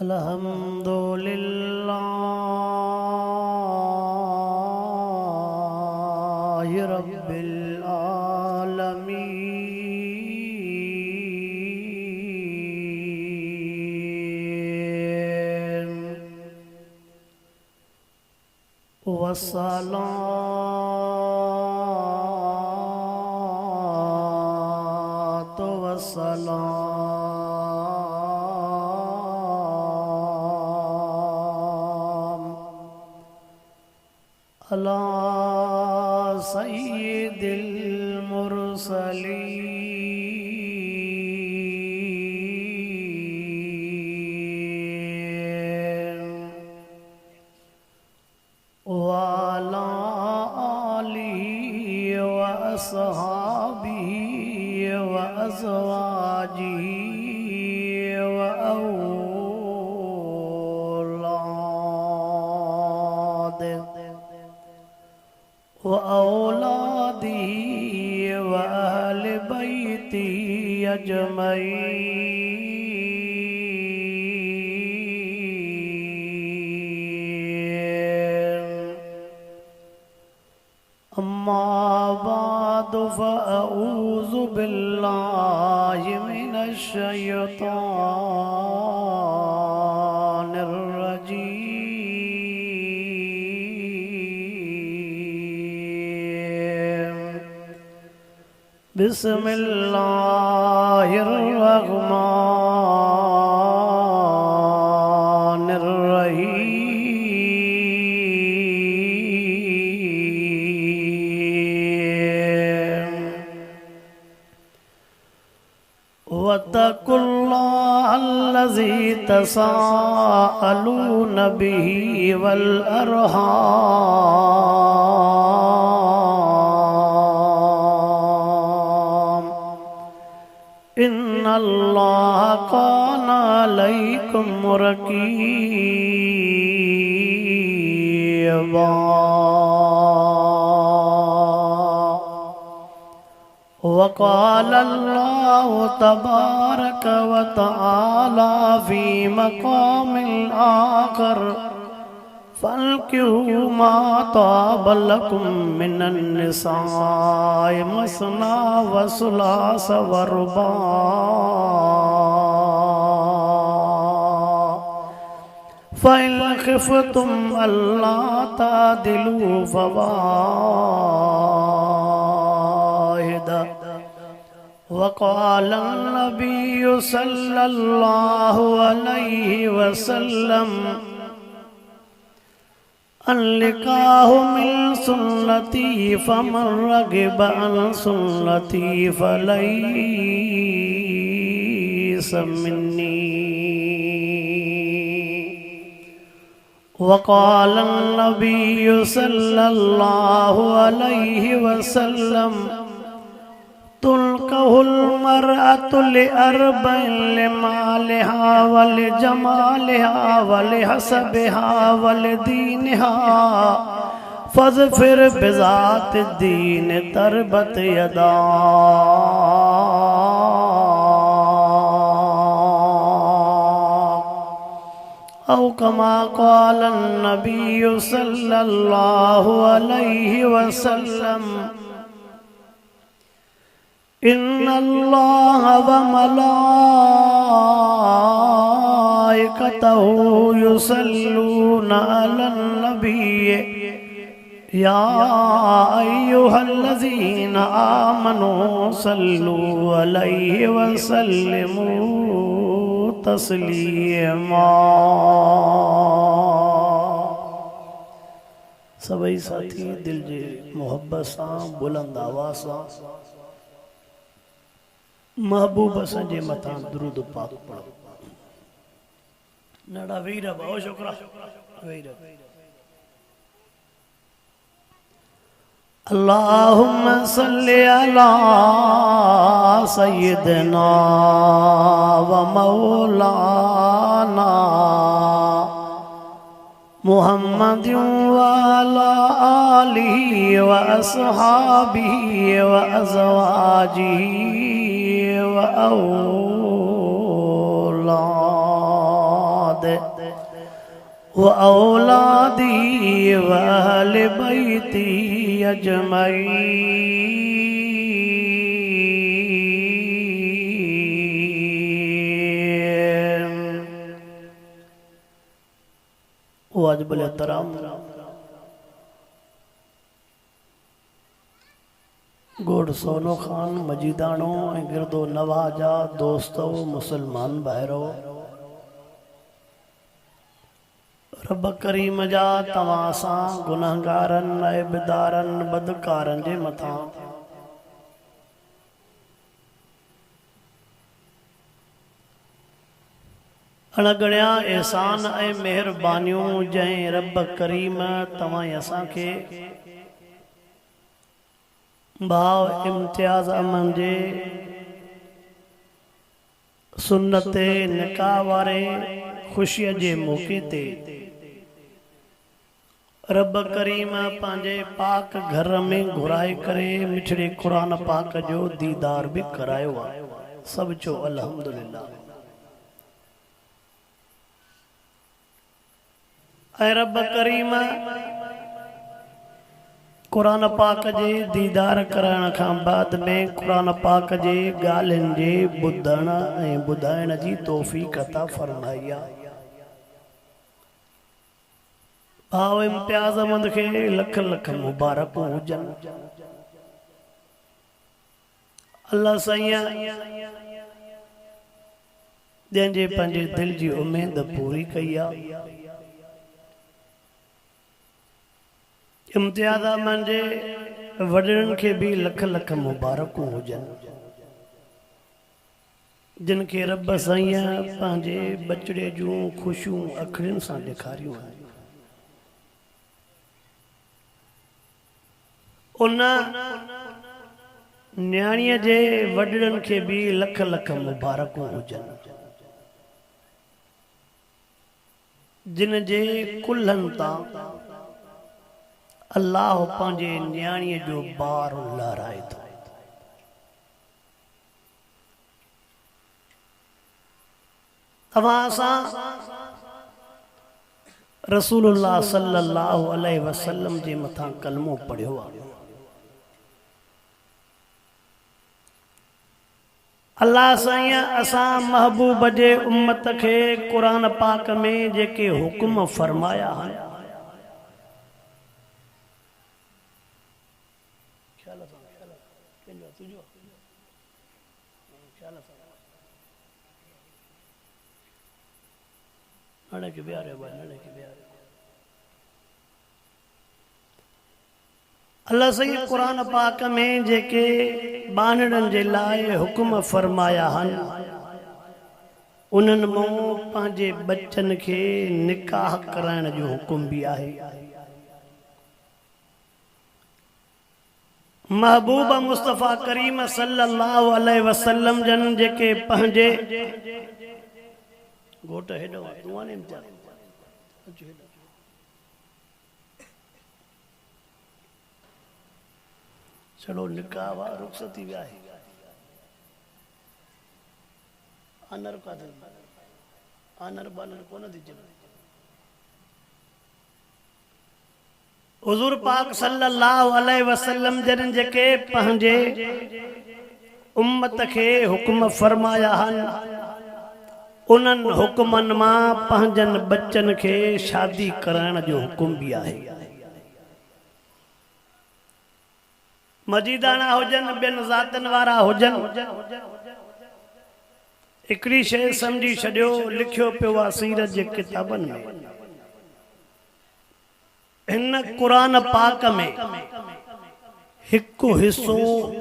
अल्हम्दुलिल्लाहि रब्बिल आलमीन वस्सलातु वस्सलाम अला सय्यिदिल मुरसलीन वाला आलिहि व अस्हाबिहि व अज़वाजिहि व औलादिहि व अहले बैतिहि अजमईन। अम्मा बादु फ़अऊज़ु बिल्लाहि मिनश शैतानिर रजीम। बिस्मिल्लाहिर रहमानिर रहीम। वत्तकुल्लाहल्लज़ी तसाअलून बिही वल अरहाम इन्नल्लाह काना अलैकुम रकीबा। वक़ाल अल्लाहु तबारक व तआला फ़ी मक़ामिल आख़र फ़न्किहू मा ताब लकुम मिनन निसाइ मस्ना व सुलास व रुबा। फ़इन ख़िफ़्तुम अल्ला तादिलू फ़वाहिदा। वक़ाल नबिय्यु सल्लल्लाहु अलैहि वसल्लम अन-निकाहु मिन सुन्नती फमन रग़िब अन सुन्नती फ़लैस मिन्नी। वक़ाल नबिय्यु सल्लल्लाहु अलैहि वसल्लम तुनकहुल मरअतु लिअर्बइन लिमालिहा व लिजमालिहा व लिहसबिहा व लिदीनिहा फ़ज़फ़िर बिज़ातिद्दीन तरबत यदाक। औ कमा क़ाल नबिय्यु सल्लल्लाहु अलैहि वसल्लम इन्नल्लाह व मलाइकतहु युसल्लूना अलन नबिय्य या अय्युहल्लज़ीना आमनू सल्लू अलैहि व सल्लिमू तस्लीमा। सभई साथी दिल जे मोहब्बत सां बुलंद आवाज़ सां महबूब असांजे मथां दुरूद पाक पढ़ो। नड़ा वेही रह भाउ छोकरा वेही रह। अल्लाहुम्मा सल्लि अला सय्यिदना व मौलाना मुहम्मदिन व अला आलिहि व अस्हाबिहि व अज़वाजिहि व औलादिहि बाद व औलादी वअहल बैती अजमईन। वाजिबुल एहतराम गोड़ सोनो खान मजीदाणो ऐं गिरदो नवाजा दोस्तो मुसलमान भाइरो, रब करीम जा तव्हां सां गुनाहगारनि ऐबदारनि बदकारनि जे मथां अणगणिया एहसान ऐं महिरबानियूं जंहिं रब करीम तव्हां असांखे भाव इम्तियाज़ अमन जे सुन्नत निकाह वारे ख़ुशीअ जे मौक़े ते रब करीम पंहिंजे पाक घर में घुराए करे मिठड़े क़ुरान पाक जो दीदार भी करायो आहे। सभु चो अल्हम्दुलिल्लाह। ऐं रब करीम क़ुरान पाक जे दीदार करण खां बाद में क़ुरान पाक जे ॻाल्हियुनि जे ॿुधण ऐं ॿुधाइण जी तौफ़ीक़ अता फ़रमाई आहे। भाव इम्तियाज़ अहमद खे लख लख मुबारकूं हुजनि। अल्लाह साईं जंहिंजे पंहिंजे दिल जी उमेद पूरी कई आहे। इम्तियाज़ अहमद जे वॾड़नि खे भी लख लख मुबारकूं हुजनि, जिन खे रब साईं पंहिंजे बचड़े जूं ख़ुशियूं अखियुनि सां ॾेखारियूं आहिनि। उन न्याणीअ जे वॾड़नि खे भी लख लख मुबारकूं हुजनि, जिन जे कुल्हनि तां अल्लाह पंहिंजे न्याणीअ जो बार लहराए थो। तव्हां सां रसूलुल्लाह सल्लल्लाहु अलैहि वसल्लम जे मथां कलमो पढ़ियो आहे। अल्लाह साईं असां महबूब जे उम्मत खे क़ुरान पाक में जेके हुक्म फरमाया आहिनि अल्लाह सही क़ुरान पाक में जेके बानड़नि जे लाइ हुक्म फरमाया आहिनि उन्हनि मां पंहिंजे बच्चनि खे निकाह कराइण जो हुक्म भी आहे। महबूब मुस्तफ़ा करीम सल्लल्लाहु अलैहि वसल्लम जन जेके पंहिंजे घोट हेॾो चलो निकाह वा रुख़सती विया आहे। आनर का आनर बानर कोन थी चले। हुज़ूर पाक सल्लल्लाहु अलैहि वसल्लम जन जेके पंहिंजे उम्मत खे हुक्म फरमाया आहिनि उन्हनि हुक्मनि मां पंहिंजनि बच्चनि खे शादी कराइण जो हुक्म भी आहे। मजीदाना हुजनि ॿियनि ज़ातनि वारा हुजनि, हिकिड़ी शइ सम्झी छॾियो लिखियो पियो आहे सीरत जे किताबनि में। हिन क़ुरान पाक में हिकु हिस्सो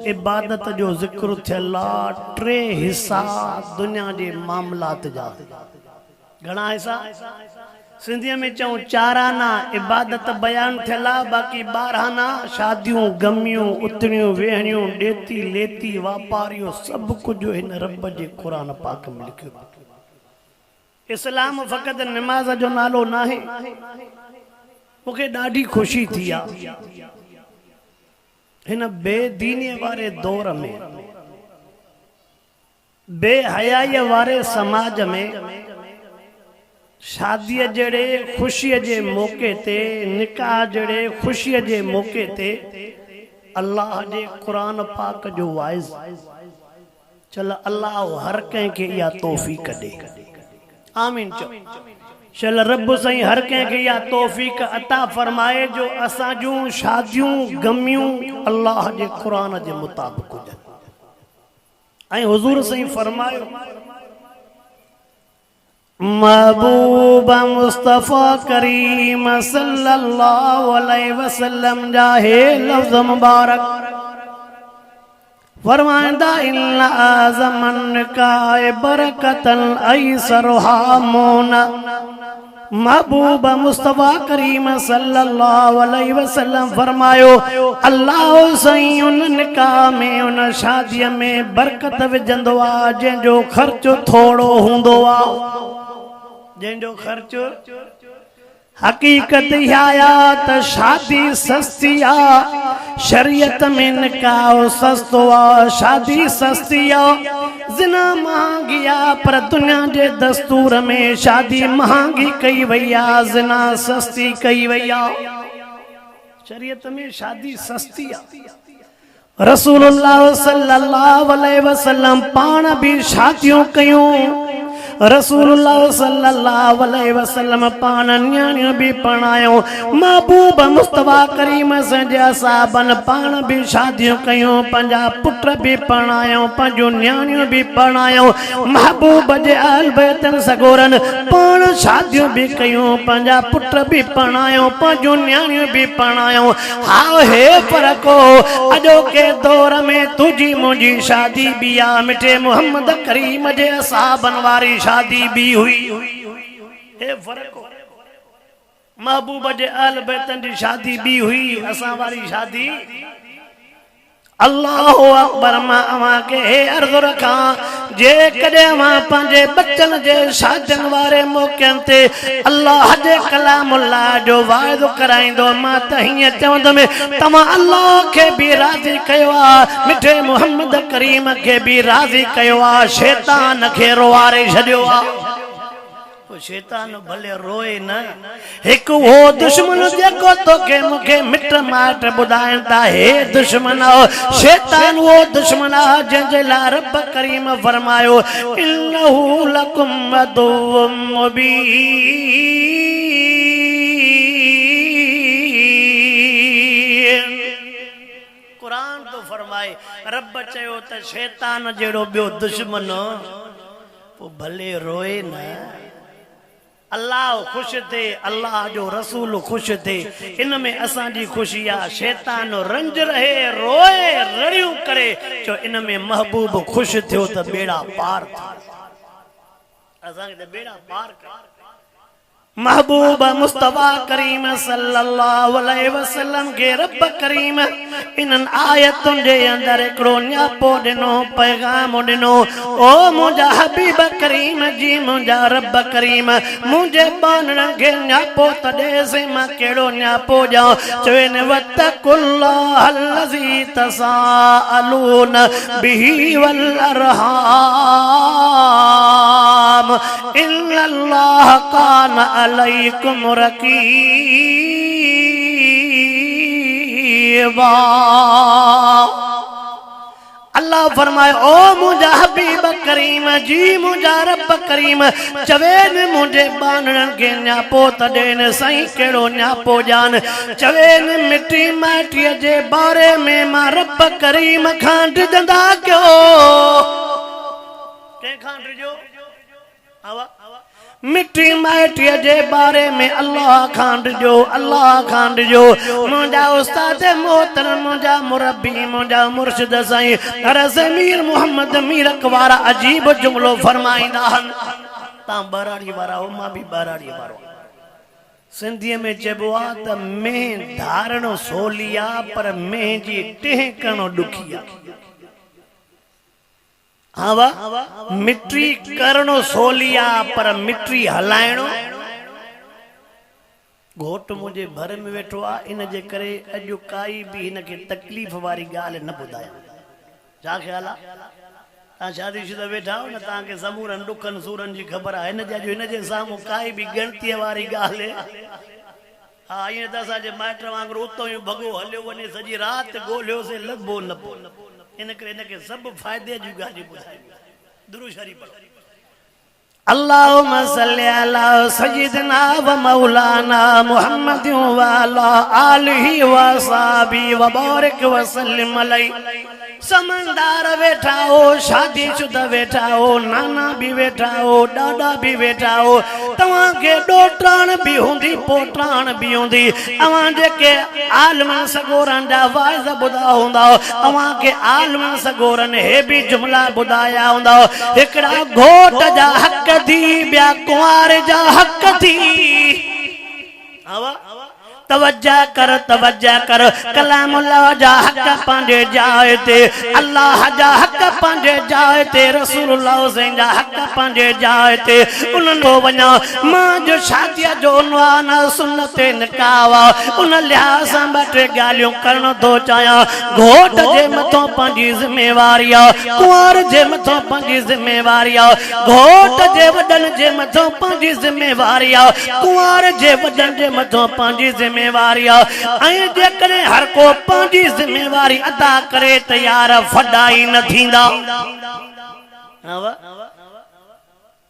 इबादत जो ज़िक्र थियल आहे, 3 हिस्सा दुनिया जे मामलात जा। घणा हिस्सा? सिंधीअ में चऊं 4 आना इबादत बयान थियल आहे, बाक़ी 12 आना शादियूं गमियूं उतरियूं वेहणियूं ॾेती लेती वापारियूं सभु कुझु हिन रब जे क़ुरान पाक में लिखियो। इस्लाम फ़क़त निमाज़ जो नालो न आहे। मूंखे ॾाढी ख़ुशी थी आहे हिन बेदीनीअ वारे दौर में, बेहयाईअ वारे समाज में शादी जड़े खुशी जे मौके ते निकाह जड़े खुशी जे मौके ते अल्लाह जे कुरान पाक जो वाइज चल अल्लाह हर कंहिं खे इहा तौफ़ीक़ दे आमीन चो चल रब सही हर कंहिं खे इहा तौफ़ीक़ अता फरमाए जो असां जूं शादियूं गमियूं अल्लाह जे कुरान जे मुताबिक़ हुजनि ऐं हुज़ूर सही फरमायो महबूब मुस्तफ़ा करीम सल्लल्लाहु अलैहि वसल्लम जाहे लफ्ज़ मुबारक फरमाइंदा इन्ना आज़मन का बरकतन ऐसरुहा मोना महबूब मुस्तफ़ा करीम सल्लल्लाहु अलैहि वसल्लम फरमायो अल्लाह सही उन निकाह में उन शादी में बरकत विझंदो आ जंहिंजो ख़र्चो थोड़ो हूंदो आ जंहिंजो ख़र्चो हकीकत आया त शादी सस्ती आ शरीयत में निकाह सस्तो आ शादी सस्ती आ ज़िना महांगी आ पर दुनिया जे दस्तूर में शादी महांगी कई वई आ ज़िना सस्ती कई वई आ शरीयत में शादी सस्ती आ रसूलुल्लाह सल्लल्लाहु अलैहि वसल्लम पान भी शादियों कयूं रसूलुल्लाह सल्लल्लाहु अलैहि वसल्लम पान न्याणियों भी पढ़ायो महबूब मुस्तफ़ा करीम संजा साहबन पान भी शादियों कयूं पंजा पुट भी पढ़ायो पंजो न्याणियों भी पढ़ायो महबूब जे अहल बैतन सगोरन पान शादियों भी कयूं पंजा पुट भी पढ़ायो पंजो न्याणियों भी पढ़ायो हाओ हे फरको अजो के दौर में तुझी मुझी शादी भी आ मिठे मोहम्मद करीम जे साहबन वारी शादी भी हुई हे फर्क महबूब जे अहल बैतन जी शादी भी हुई असां वारी शादी अल्लाहु अकबर मां अवां के हे अर्ज़ रखा जे कदे मां पंहिंजे बच्चन जे शादियुनि वारे मौक़नि ते अल्लाह जे कलामुल्लाह जो वाइदो कराईंदो मां त हीअं चवंदुमि तव्हां अल्लाह खे बि राज़ी कयो आहे मिठे मोहम्मद करीम खे बि राज़ी कयो आहे शैतान खे रोवारे छॾियो आहे शैतान भले रोए न एक वो दुश्मन जेको तोखे मूंखे मिट माइट ॿुधाइनि था हे दुश्मन शैतान वो दुश्मन आहे जंहिंजे लाइ रब करीम फरमायो इन्नहु लकुम अदुव्वुम मुबीन कुरान तो फरमाए रब चयो त शैतान जहिड़ो ॿियो दुश्मन पोइ भले रोए न अल्लाह खुश थे अल्लाह जो रसूल खुश थे इन में असां जी खुशी आ शैतान रंज रहे रोए रड़ियूं करे जो इन में महबूब खुश थियो त बेड़ा पार असां के बेड़ा पार महबूब मुस्तफ़ा करीम सल्लल्लाहु अलैहि वसल्लम के रब करीम इन आयतुन जे अंदर एकड़ो न्यापो दिनो पैगाम दिनो ओ मुंजा हबीब करीम जी मुंजा रब करीम मुंजे बानन के न्यापो तदे से मां केड़ो न्यापो जा चवेन वतकुल्लाह अल्लज़ी तसाअलून बिही वल अरहाम इन्नल्लाह कान अलैकुम रकीबा अल्लाह फरमाए ओ मुंजा हबीब करीम जी मुंजा रब करीम चवेन मुंजे बानन के न्यापो तडेन सही केड़ो न्यापो जान चवेन मिट्टी माटी जे बारे में मां रब करीम खां डिजंदा क्यों के खां डिजो आवा मिट्टी माटी जे बारे में अल्लाह खांड जो मुंजा उस्ताद मोहतरम मुंजा मुरब्बी मुंजा मुर्शिद साईं हरस मीर मोहम्मद मीर अकवारा अजीब जुमलो फरमाईंदा हन ता बराड़ी वारा हो मां भी बराड़ी वारो सिंधी में चइबो आ त में धारणो सोलिया पर में जी टेह करणो ॾुखिया हाँ मिट्री करणो सोलिया पर मिट्री हलाइणो घोट मुझे भर में वेठो आ इन जे करे अॼु काई भी इन के तकलीफ वारी गाल न ॿुधाया छा ख्याल आ शादीशुदा वेठा हो न तव्हांखे समूरनि ॾुखनि सूरनि जी ख़बर आहे हिन जे साम्हूं काई बि गिणतीअ वारी ॻाल्हि हा ईअं त असांजे माइट वांगुरु उतो ई भॻो हलियो वञे सॼी राति ॻोल्हियोसीं लभो न पियो इन करे हिनखे सभु फ़ाइदे जूं ॻाल्हियूं ॿुधायूं दुरूद शरीफ़ पढ़ो अल्लाहुम्मा सल्ली अला सय्यिदना व मौलाना मुहम्मद व अला आलिहि व असहाबिहि व बारिक व सल्लिम अलैहि समझदार वेठा हो शादीशुदा वेठा हो नाना भी वेठा हो ॾाॾा भी वेठा हो तव्हांखे ॾोटाण भी हूंदी पोटाण भी हूंदी अवां जेके आलमन सगोरन जा वाइज़ ॿुधा हूंदा तव्हांखे आलमन सगोरन हे भी जुमला ॿुधाया हूंदा हिकिड़ा घोट जा हक़ थी ॿिया कुंवार जा हक़ थी तवज्जा कर कलाम अल्लाह जा हक़ पंहिंजे जाइ ते अल्लाह जा हक़ पंहिंजे जाइ ते रसूलुल्लाह हुसैन जा हक़ पंहिंजे जाइ ते उन्हनि को वञा मां जो शादीअ जो उनवान सुन्नत निकाह उन लिहाज़ सां ॿ टे ॻाल्हियूं करण थो चाहियां घोट जे मथां पंहिंजी ज़िमेवारी आहे कुंवार जे मथां पंहिंजी ज़िमेवारी आहे घोट जे वॾनि जे मथां पंहिंजी ज़िमेवारी आहे कुंवार जे वॾनि जे मथां पंहिंजी ज़िमेवारी जेकॾहिं हर को पंहिंजी ज़िमेवारी अदा करे त यार फॾाई न थींदा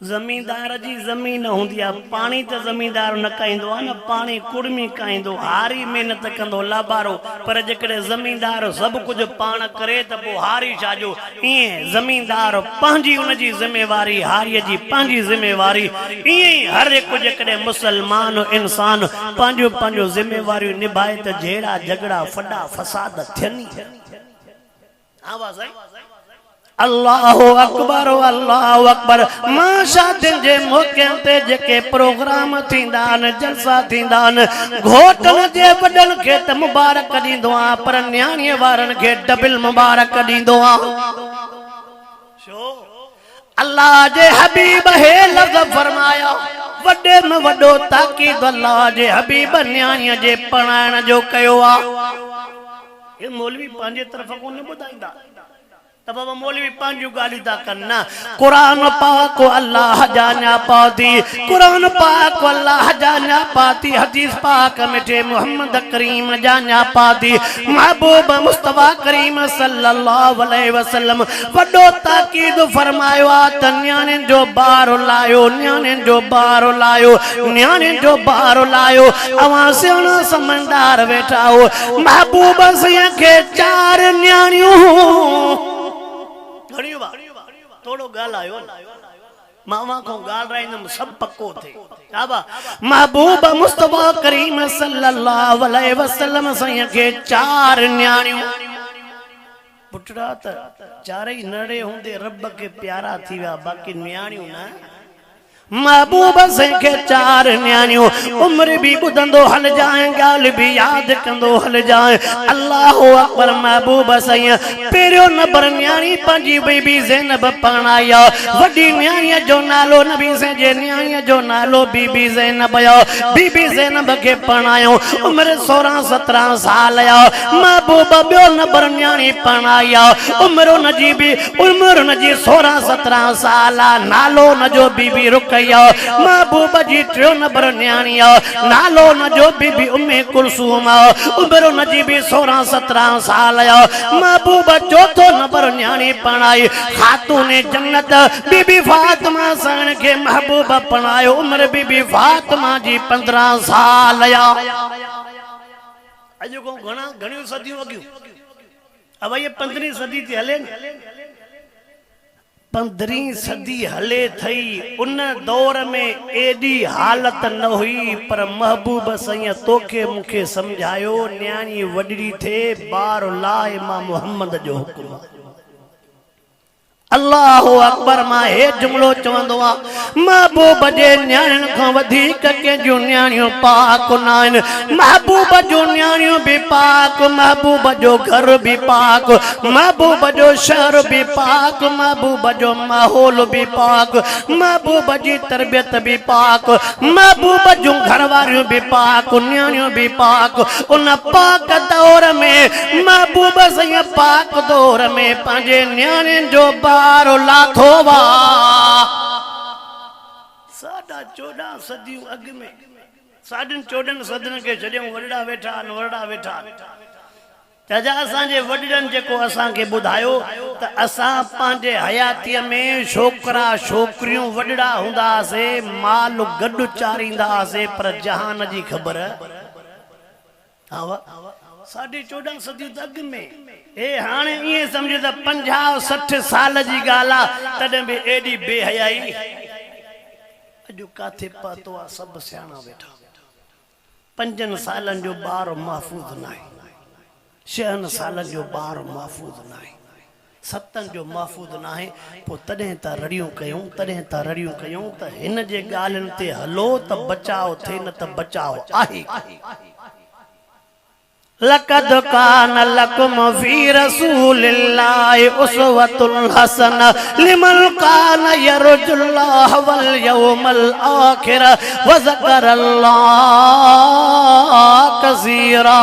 ज़मींदार जी ज़मीन हूंदी आहे पाणी त ज़मींदार न काईंदो आहे न पाणी कुड़मी काईंदो हारी महिनत कंदो लाबारो पर जेकॾहिं ज़मींदार सभु कुझु पाण करे त पोइ हारी छाजो ईअं ज़मींदार पंहिंजी उनजी ज़िमेवारी हारीअ जी पंहिंजी ज़िमेवारी ईअं ई हर हिकु जेकॾहिं मुसलमान इंसान पंहिंजो पंहिंजो ज़िमेवारियूं निभाए त जहिड़ा झगड़ा फॾा फसाद थियनि आवाज़ आई अल्लाहु अकबर मां शादियुनि जे मौक़नि ते जेके प्रोग्राम थींदा आहिनि जलसा थींदा आहिनि घोटनि जे वॾनि खे त मुबारक ॾींदो आहियां पर न्याणीअ वारनि खे डबल मुबारक ॾींदो आहियां अल्लाह जे हबीब हे लफ़्ज़ फरमाया वॾे में वॾो ताक़ीद अल्लाह जे हबीब न्याणीअ जे पढ़ाइण जो कयो आहे हे मौलवी पंहिंजे तरफ़ कोन ॿुधाईंदा तब मौलवी पांजू गाली दा करना कुरान पाक अल्लाह जाना पाती कुरान पाक अल्लाह जाना पाती हदीस पाक मिठे मोहम्मद करीम जाना पाती महबूब मुस्तफा करीम सल्लल्लाहु अलैहि वसल्लम वडो ताकीद फरमायो त न्याणे जो बार लायो न्याणे जो बार लायो न्याणे जो बार लायो अवां सियाणा समझदार वेठा हो महबूब सैया के चार न्याणियूं थोड़ो ॻाल्हायो मामा को ॻाल्हाईंदुमि सभु पको थे महबूब मुस्तफा करीम सल्लल्लाहु अलैहि वसल्लम सैया के चार न्याणियूं पुटड़ा त चारई नड़े हूंदे रब के प्यारा थी विया बाक़ी न्याणियूं न महबूब से के चार न्याणियों उम्र भी बुधंदो हल जाए गाल भी याद कंदो हल जाए अल्लाह अकबर महबूब सैया पेरियो नंबर न्याणी पंजी बीबी ज़ैनब पणाया वडी न्याणी जो नालो नबी से जे न्याणी जो नालो बीबी ज़ैनब या बीबी ज़ैनब के पणायो उम्र 16-17 साल या महबूब बियो नंबर न्याणी पणाया उम्र नजी 16-17 साल नालो न जो बीबी रुक महबूब जी 3 नंबर न्याणी नालो न जो बीबी उम्मे कुलसूम उम्र न जी 16-17 साल महबूब 4थो नंबर न्याणी पणाई खातून जन्नत बीबी फातिमा सन के महबूब पणायो उम्र बीबी फातिमा जी 15 साल अॼु को घणियूं सदियूं अॻियूं अब ये 15वीं सदी थी हले 15वीं सदी हले थई उन दौर में एडी हालत न हुई पर महबूब सैया तोखे मुखे समझायो न्याणी वडड़ी थे बार लाए मां मोहम्मद जो हुक्म अल्लाह अकबर मां हे जुमलो चवंदो आ महबूब जे न्याणियुनि खां वधीक के जो न्याणियूं पाक न आहिनि महबूब जो न्याणियूं भी पाक महबूब जो घर भी पाक महबूब जो शहर भी पाक महबूब जो माहौल भी पाक महबूब जी तरबियत भी पाक महबूब जो घर वारियूं भी पाक न्याणियूं भी पाक उन पाक दौर में महबूब सैया पाक दौर में पंहिंजे न्याणियुनि जो द्वारो लाथो वा 14.5 सदियों अग में 14.5 सदियों के छड़ियों वडा वेठा वडा वेठा चाचा असांजे वडड़न जेको असां के बुधायो त असां पांजे हयाती में छोकरा छोकरियों वडड़ा हुंदा से माल गड चारींदा से पर जहान जी खबर आवा 14.5 सदी अग में ए हाने ये समझ त 50-60 साल जी गाला तडे भी एडी बेहयाई अजो काथे पतो आ सब सियाणा बैठा 5 सालन जो बार महफूज नाहे 6 सालन जो बार महफूज नाहे 7 जो महफूज नाहे पो तडे त रड़ियों कयूं त हिन जे गालन ते हलो त बचाव थे न त बचाव आहे लक़द कान लकुम फी रसूलिल्लाहि उस्वतुल हसन लिमन कान यरजुल्लाह वल यौमल आखिर व ज़करल्लाह कसीरा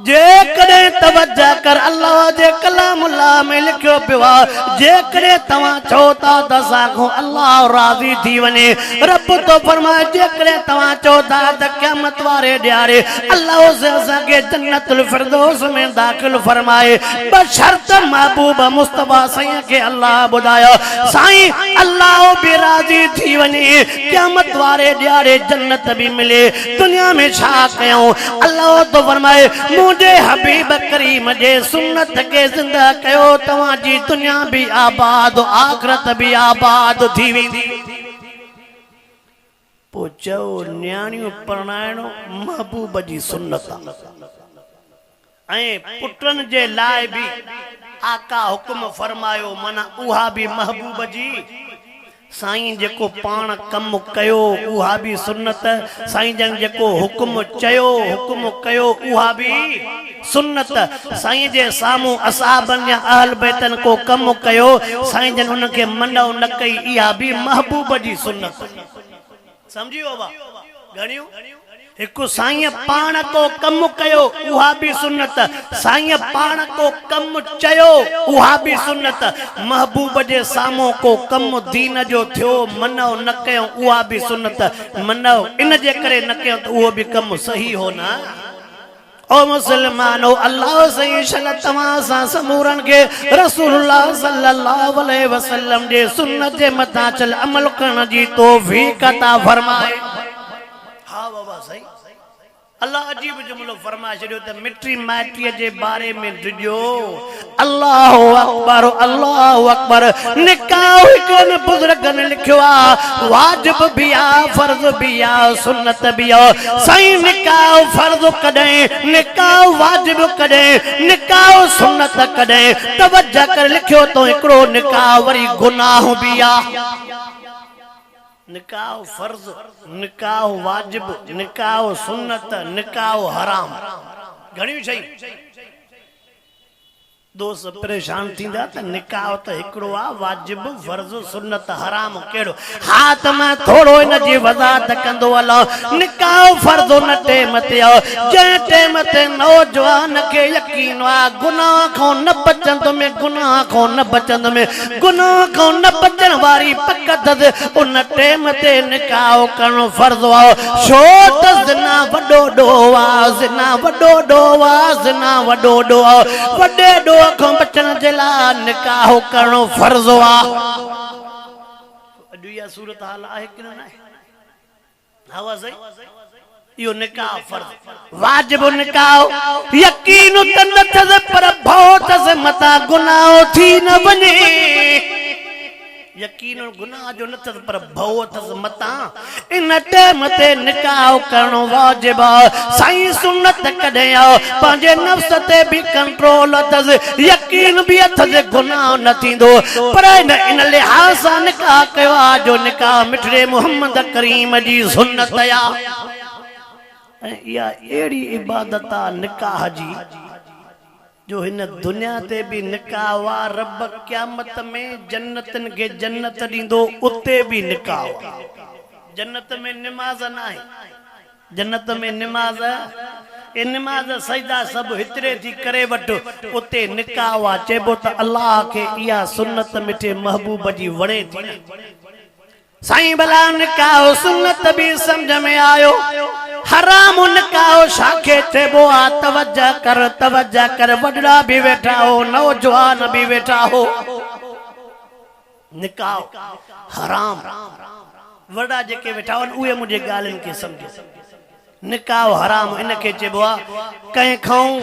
जे करे तवज्जो कर अल्लाह जे कलामुल्लाह में लिखियो पियो जे करे तवा चोता दसा को अल्लाह राजी थी वने रब तो फरमाए जे करे तवा चोता द क़यामत वारे ॾियारे अल्लाह से असा के जन्नतुल फिरदौस में दाखिल फरमाए बशर्त महबूब मुस्तफा सैयद के अल्लाह बुधायो साईं अल्लाह भी राजी थी वने क़यामत वारे ॾियारे जन्नत भी मिले दुनिया में छा कयूं अल्लाह तो फरमाए मुझे हबीब करीम जे सुन्नत के जिंदा कयो तवा जी दुनिया भी आबाद आखिरत भी आबाद थी वेंदी पो चओ न्याणियों परणाइणो महबूब जी सुन्नत ऐं पुटन जे लाइ भी आका हुक्म फरमायो मना उहा भी महबूब जी साईं जेको पाण कम कयो उहा भी सुन्नत साईं जन जेको हुक्म चयो हुक्म कयो उहा भी सुन्नत साईं जे सामू असहाबन या अहल बैतन को कम कयो साईं जन उनके मनो न कई इहा भी महबूब जी सुन्नत समझियो बा घणियो एक साईं पाण को कम कयो उहा भी सुन्नत साईं पाण को कम चयो उहा भी सुन्नत महबूब जे सामो को कम दीन जो थियो मनो न कयो उहा भी सुन्नत मनो इन जे करे न कयो तो वो भी कम सही हो ना ओ मुसलमानो अल्लाह से इंशाअल्लाह तमा सा समूरन के रसूलुल्लाह सल्लल्लाहु अलैहि वसल्लम जे सुन्नत जे मता चल अमल करण जी तौफीक अता फरमाए हाँ बाबा सही अल्लाह अजीब जुमलो फरमा छड़ियो त मिट्री माटी जे बारे में डिजो अल्लाहु अकबर निकाह कन बुजुर्गन लिखियो आ वाजिब भी आ फर्ज भी आ सुन्नत भी आ सही निकाह फर्ज कदे निकाह वाजिब कदे निकाह सुन्नत कदे तवज्जो कर लिखियो तो एकड़ो निकाह वरी गुनाह भी आ निकाह फर्ज निकाह वाजिब निकाह सुन्नत निकाह हराम घणियूं शयूं दोस्त परेशान थींदा त निकाह त हिकड़ो आ वाजिब फर्ज सुन्नत हराम केड़ो हाथ में थोड़ो इन जी वजाहत कंदो अल्लाह निकाह फर्ज न टेम ते जे टेम ते नौजवान के यकीन आ गुनाह को न बचंद में गुनाह को न बचंद में गुनाह को न बचन वारी पकत उन टेम ते निकाह करणो फर्ज आ छो त ज़िना वडो डोवा ज़िना वडो डोवा ज़िना वडो डोवा वडे डो को बचन जे ला निकाह करणो फर्ज आ अजुया सूरत हाल आहे कि न आहे हवा सही यो निकाह फर्ज वाजिब निकाह यकीन तन थस पर बहुत से मता गुनाह थी न बने यकीन गुनाह जो न थस पर बहुत से मता इन टाइम ते निकाह करणो वाजिब साईं सुन्नत कढे पांजे नफ्स ते भी कंट्रोल थस यकीन भी थस गुनाह न थींदो पर इन लिहाज सां निकाह कयो जो निकाह मिठड़े मोहम्मद करीम जी सुन्नत या या एड़ी इबादत निकाह जी जो इन दुनिया ते भी निकाह वा रब क़यामत में जन्नतन के जन्नत दींदो उते भी निकाह जन्नत में नमाज ना है जन्नत में नमाज ए नमाज सजदा सब हितरे थी करे वठ उते निकाह वा चेबो त अल्लाह के इया सुन्नत मिठे महबूब जी वणे थी साईं भला निकाह सुन्नत भी समझ में आयो हराम निकाह शाखे चेबो आ तवज्जा कर वडड़ा भी बैठा हो नौजवान भी बैठा हो निकाह हराम वड़ा जेके वेठा उहे मुझे गालन के समझो निकाह हराम इनके चेबो आ कहीं खाऊं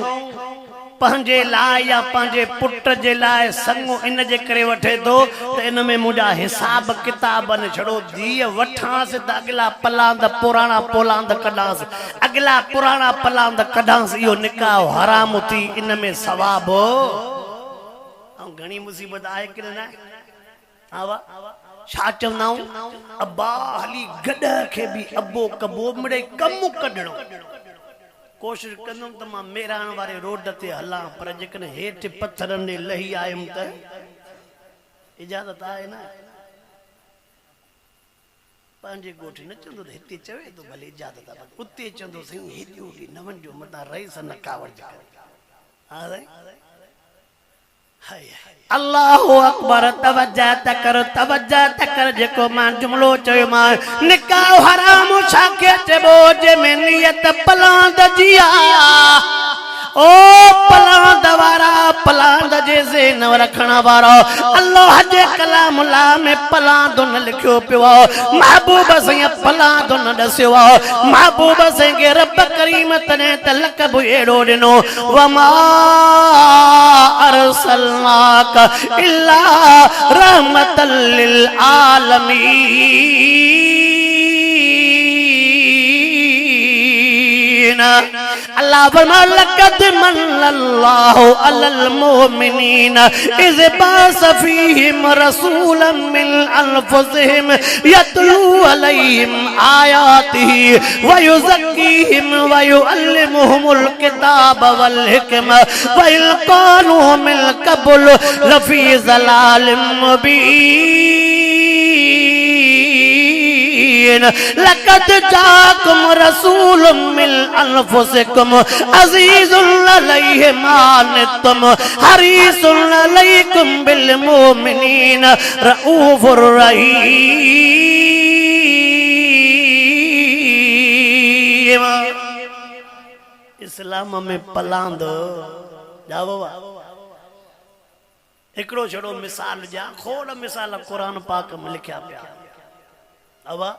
पंजे लाए या पंजे पुट जे लाए संगो इन जे करे वठे तो इन में मुझा हिसाब किताब न छड़ो दी वठांस त अगला पलांद पुराना पोलांद कडांस अगला पुराना पलांद कडांस यो निकाह हराम थी इन में सवाब घणी मुसीबत आए कि ना आवा छा चवंदाऊं अब्बा हली गड के भी अबो कबो मिड़े कम कढणो कोशिश कंदुम त मां मेरान वारे रोड ते हला पर जेकॾहिं हेठ पत्थरन ने लही आयम त इजाजत आहे ना पंहिंजे ॻोठ न चवंदो त हिते चवे तो भले इजाजत आहे उते चवंदो साईं हेॾी होॾी न वञिजो मथां रही सन कावड़ जा हा साईं अल्लाहु अकबर तवज्जा तकर जेको मां जुमलो चयो मां निकाह हराम छाके चबो जे में नियत पलांद जिया ओ पलांद वारा पलांद जे से न रखना वारा अल्लाह जे कलाम ला में पलांद न लिखियो पियो महबूब से पलांद न दस्यो महबूब से के रब करीम तने तलकब एड़ो दिनो वमा अरसलनाक इल्ला रहमतल लिल आलमीन अल्लाह फरमाया लक़द मन्नल्लाहु अलल मुमिनीन इज़ बास फीहिम रसूलन मिन अनफुसिहिम यतलू अलैहिम आयातिही व युज़क्कीहिम व युअल्लिमुहुमुल किताब वल हिकमा व इन कानू मिन क़ब्ल लफ़ी ज़लालिम मुबीन लक़द जाकुम रसूलुम मिन अनफुसिकुम अज़ीज़ुन अलैहि मा अनित्तुम हरीसुन अलैकुम बिल मुमिनीन रऊफुर रहीम। इस्लाम में पलांद जावो एकड़ो छड़ो मिसाल जा खोड़ मिसाल कुरान पाक में लिखया पिया अवा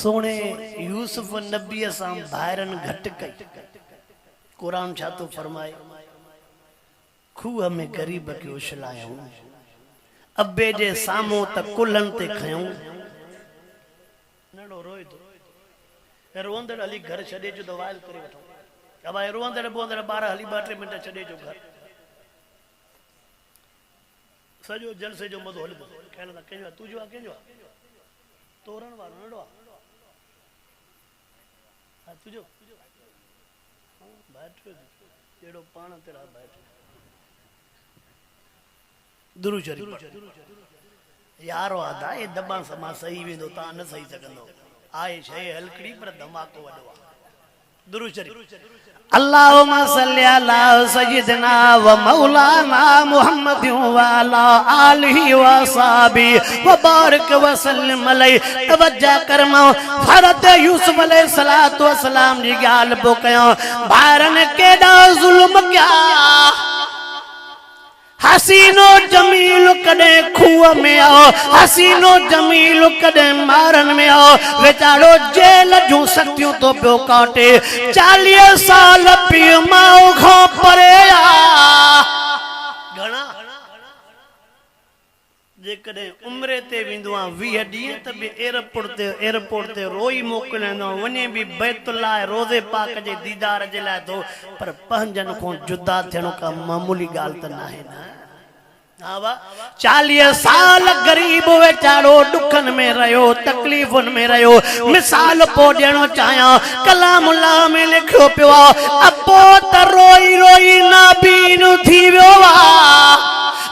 सोने यूसुफ नबी सां भाइरन घट कई कुरान छा तो फरमाए खूह में गरीब के उछलायूं अब्बे जे सामो त कुलन ते खयूं नड़ो रोए तो रोंदड़ हली घर छड़े जो दवाल करे वठो अब रोंदड़ बोंदड़ 12 हली 2-3 मिनट छड़े जो घर सजो जलसे जो मदो हल कहना था केजो तू जो आ केजो तोरण वालो नड़ो आ तुजो बैठो जेड़ो पाण तेरा बैठो दुरू शरीफ यारो आदा ए दबा समा सही वेंदो ता न सही सकंदो आए शे हलकड़ी पर धमाको वडो दुरू शरीफ अल्लाहुम्मा सल्ली अला सय्यिदना व मौलाना मुहम्मद व अला आलिहि व सहाबी व बारिक व सल्लिम अलैहि तवज्जा करमो हज़रत यूसुफ अलैहि सलातो व सलाम जी गाल पो कयो भारन केडा जुल्म क्या हसीनो जमील कदे खूह में आओ हसीनो जमील कदे मारन में आओ बेचारो जेल जो सत्यूं तो पियो काटे 40 साल पियो माओ खो परे आ घणा जेकॾहिं उम्रे ते वेंदो आहे 20 ॾींहं त बि एयरपोर्ट ते रोई मोकिलींदो वञे बि बैतुल्लाह रोज़े पाक जे दीदार जे लाइ थो पर पंहिंजनि खां जुदा थियणो का मामूली ॻाल्हि त नाहे न 40 साल गरीब वेचारो दुखन में रहो तकलीफुन में रहो मिसाल पो ॾियणो चाहियां कलामुल्लाह में लिखियो पियो अबो त रोई रोई नाबीन थी वियो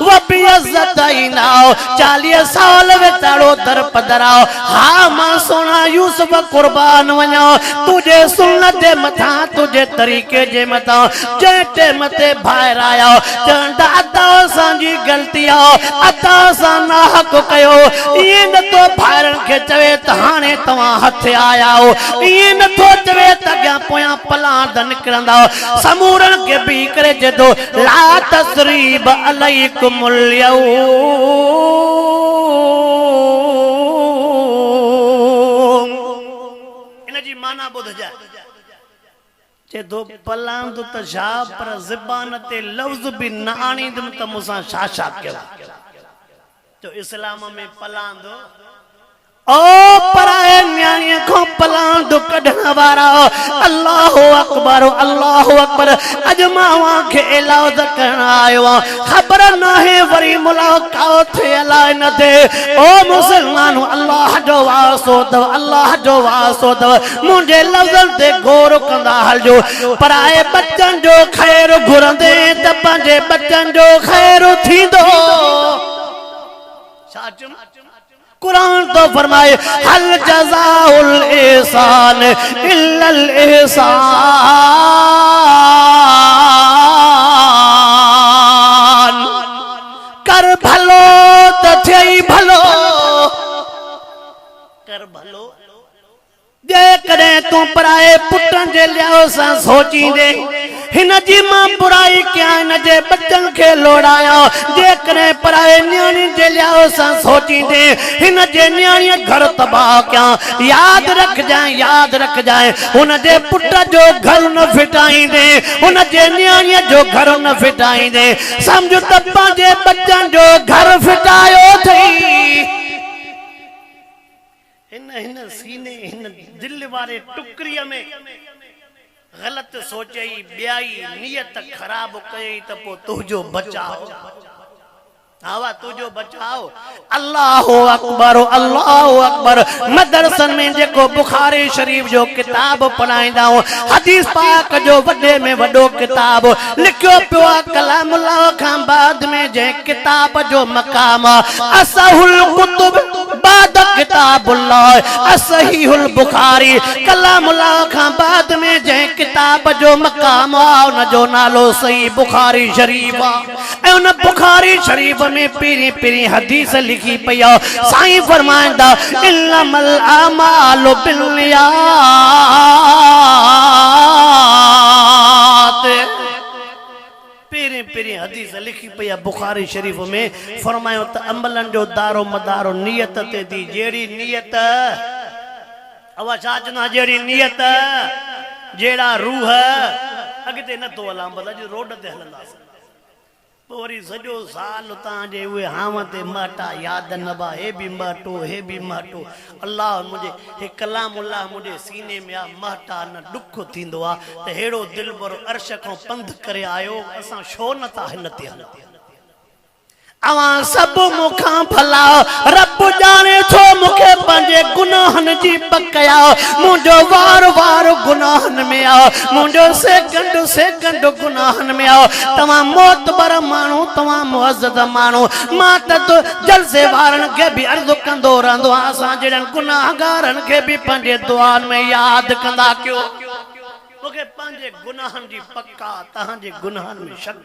वो बेइज्जत आई ना 40 साल वेचारो दर पदराओ हाँ मां सोना यूसुफ यूसुफ कुर्बान वञो तुझे सुन्नत जे मथा तुझे तरीके जे मथा जे टेम ते ॿाहिरि आया चवंदा अता असांजी ग़लती आहे अता असां नाहक कयो इएं नथो ॿाहिरनि खे चवे त हाणे तव्हां हथ आया हो इएं नथो चवे त अॻियां पोयां पलांद निकिरंदा समूरनि खे बीह करे चए ला तसरीब अलैकुमुल यौम इनजी माना ॿुधजाए चे दो पलांद त छा पर ज़बान ते लफ़्ज़ बि न आणींदुमि त मूंसां छा छा कयो जो इस्लाम में पलांद ओ पराए न्याणी को पलांद कढण वारा अल्लाहु अकबर अज मां खे इलाज करण आयो खबर न है वरी मुलाकात थे अलाए न थे ओ मुसलमानो अल्लाह जो वासो दव मुंहिंजे लफ़्ज़नि ते गौर कंदा हलजो पराए बच्चन जो ख़ैर घुरंदे त पंहिंजे बच्चन जो ख़ैर थींदो कुरान तो फरमाए हल जज़ाउल ihसान इल्लल ihसान कर भलो त थियई भलो कर भलो जे कदे तू पराए पुटन जे लियो सां सोचींदे हिन जी मां बुराई क्या न जे बच्चन के लोड़ाया जे करे पराए न्याणी जे लियो सां सोचींदे हिन जे न्याणी घर तबाह क्या याद रख जाए उन जे पुट जो घर न फिटाईंदे उन जे न्याणी जो घर न फिटाईंदे समझ त पंहिंजे बच्चन जो घर फिटायो थई हिन सीने हिन दिल वारे टुकरीअ में गलत सोचई ब्याई नियत खराब कई त पो तुझो बचाओ आवा तुझो बचाओ अल्लाहु अकबर मदरसन में जेको बुखारी शरीफ जो किताब पढ़ाईंदा हदीस पाक जो वडे में वडो किताब लिखियो पियो कलामुल्लाह खां बाद में जे किताब जो मकाम असहुल कुतुब बाद किताबुल्लाह असहीहुल बुखारी कलामुल्लाह खां बाद में जे किताब जो मकाम उन जो नालो सही बुखारी शरीफ ए उन बुखारी शरीफ में पीरी पीरी हदीस लिखी पई साईं फरमाइंदा इल्लमल अमालु बिन्नियात पीरी पीरी हदीस लिखी पई बुखारी शरीफ में फरमायो त अमलन जो दारो मदारो नियत ते दी जेड़ी नियत अवा चाचना जेड़ी नियत जेड़ा रूह अगते न तो हलां भला जो रोड ते हलंदास पोरी सजो साल तांजे उए हावते माटा याद न बा हे भी माटो अल्लाह मुझे हे कलामुल्लाह मुझे सीने में आ माटा न दुख थींदो आ त हेड़ो दिल बर अर्श को पंध करे आयो असा शो न ता हिन ते हल अवा सब मुखा भला रब जाने थो मुखे पंजे गुनाहन जी बकया मुंजो वार वार गुनाहन में आ मुंजो सेकंड गुनाहन में आ तवा मोतबर मानू तवा मुअज्जद मानू मां त जलसे वारन के भी अर्ज कंदो रहंदो असा जड़न गुनाहगारन के भी पंजे दुआन में याद कंदा क्यों मुखे पंजे गुनाहन जी पक्का तहां जे गुनाहन में शक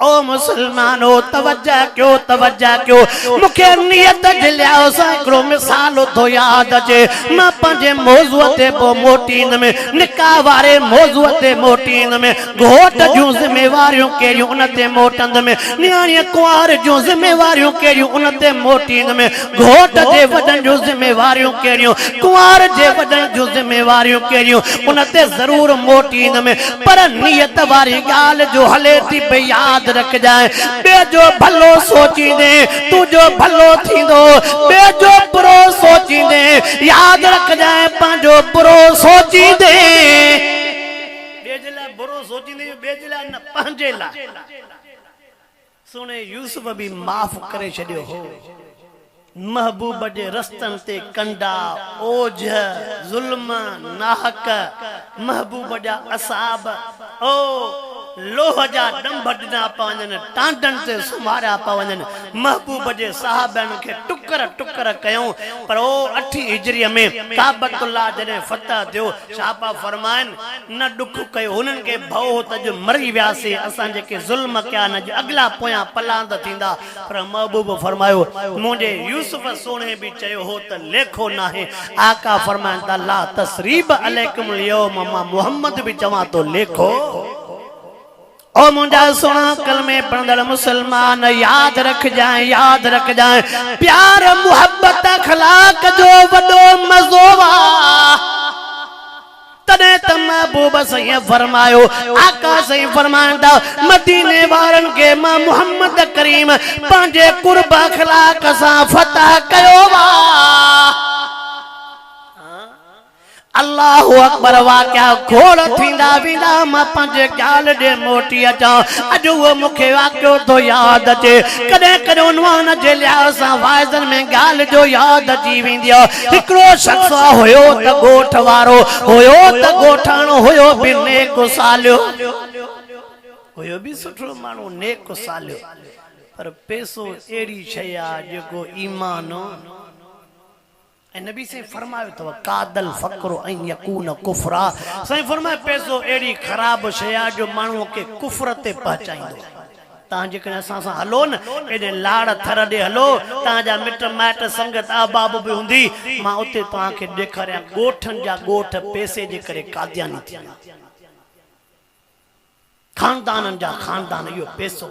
ओ मुसलमानो तवज्जा क्यों मुखे नियत दिलियाओ साइकड़ो मिसाल तो याद अचे मां पंजे मौजूअ ते पो मोटीन में निकाह वारे मौजूअ ते मोटीन में घोट जूं जिम्मेवारियूं केरियूं उन ते मोटंद में न्याणी कुंवार जूं जिम्मेवारियूं केरियूं उन ते मोटीन में घोट जे वडन जूं जिम्मेवारियूं केरियूं कुंवार जे वडन जूं जिम्मेवारियूं केरियूं उन ते जरूर मोटीन में पर नियत वारी गाल जो हले थी बे याद रख जाए बेजो भलो सोची दे तुझो भलो थींदो बेजो बुरो सोची दे याद रख जाए पांजो बुरो सोची दे बेजला बुरो सोची दे बेजला न पांजेला सुने यूसुफ भी माफ करे छडियो हो महबूब जे रस्तन ते कंडा ओझ जुल्म नाहक महबूब जा असाब ओ लोह जा डंभ ॾिना पा वञनि टांडनि ते सुम्हारिया पा वञनि महबूब जे साहबनि खे टुकर टुकर कयूं पर ओ 8 हिजरीअ में काबतुल्लाह जॾहिं फतह थियो छा पा फरमाइनि न ॾुख कयो हुननि खे भउ त अॼु मरी वियासीं असां जेके ज़ुल्म कया न अॻिला पोयां पलांद थींदा पर महबूब फरमायो मुंहिंजे यूसुफ सोणे बि चयो हो त लेखो नाहे आका फरमाइनि था ला तसरीब अलैकुम यौम मां मोहम्मद भी चवां तो लेखो ओ मुंजा सोना कलमे पढ़ंदड़ मुसलमान याद रख जाए प्यार मोहब्बत अखलाक जो वडो मज़ो वा तने त महबूब सही फरमायो आका सही फरमांदा मदीने वारन के मां मोहम्मद करीम पंजे कुर्ब अखलाक सा फतह कयो वा अल्लाहु अकबर वाक्या घोड़ थींदा विंदा मां पंहिंजे ॻाल ॾे मोटी अचां अॼु उहो मूंखे वाक़ियो थो यादि अचे कॾहिं कॾहिं उनवान जे लिहाज़ सां वाइदनि में ॻाल्हि जो यादि अची वेंदी आहे हिकिड़ो शख़्स हुयो त ॻोठ वारो हुयो त ॻोठाणो हुयो बि नेक सालियो हुयो बि सुठो माण्हू नेक सालियो पर पैसो अहिड़ी शइ आहे जेको ईमान नबी से फरमायो तो कादल फकरो ऐं यकून कुफरा सही फरमाए पैसो एड़ी खराब शइ आहे जो माण्हू के कुफर ते पहुचाईंदो तां जेकॾहिं असां सां हलो न एॾे लाड़ थर ॾे हलो तव्हांजा मिट माइट संगत अहबाब बि हूंदी मां उते तव्हांखे ॾेखारियां ॻोठनि जा ॻोठ पैसे जे करे कादियानी थिया खानदाननि जा खानदान इहो पैसो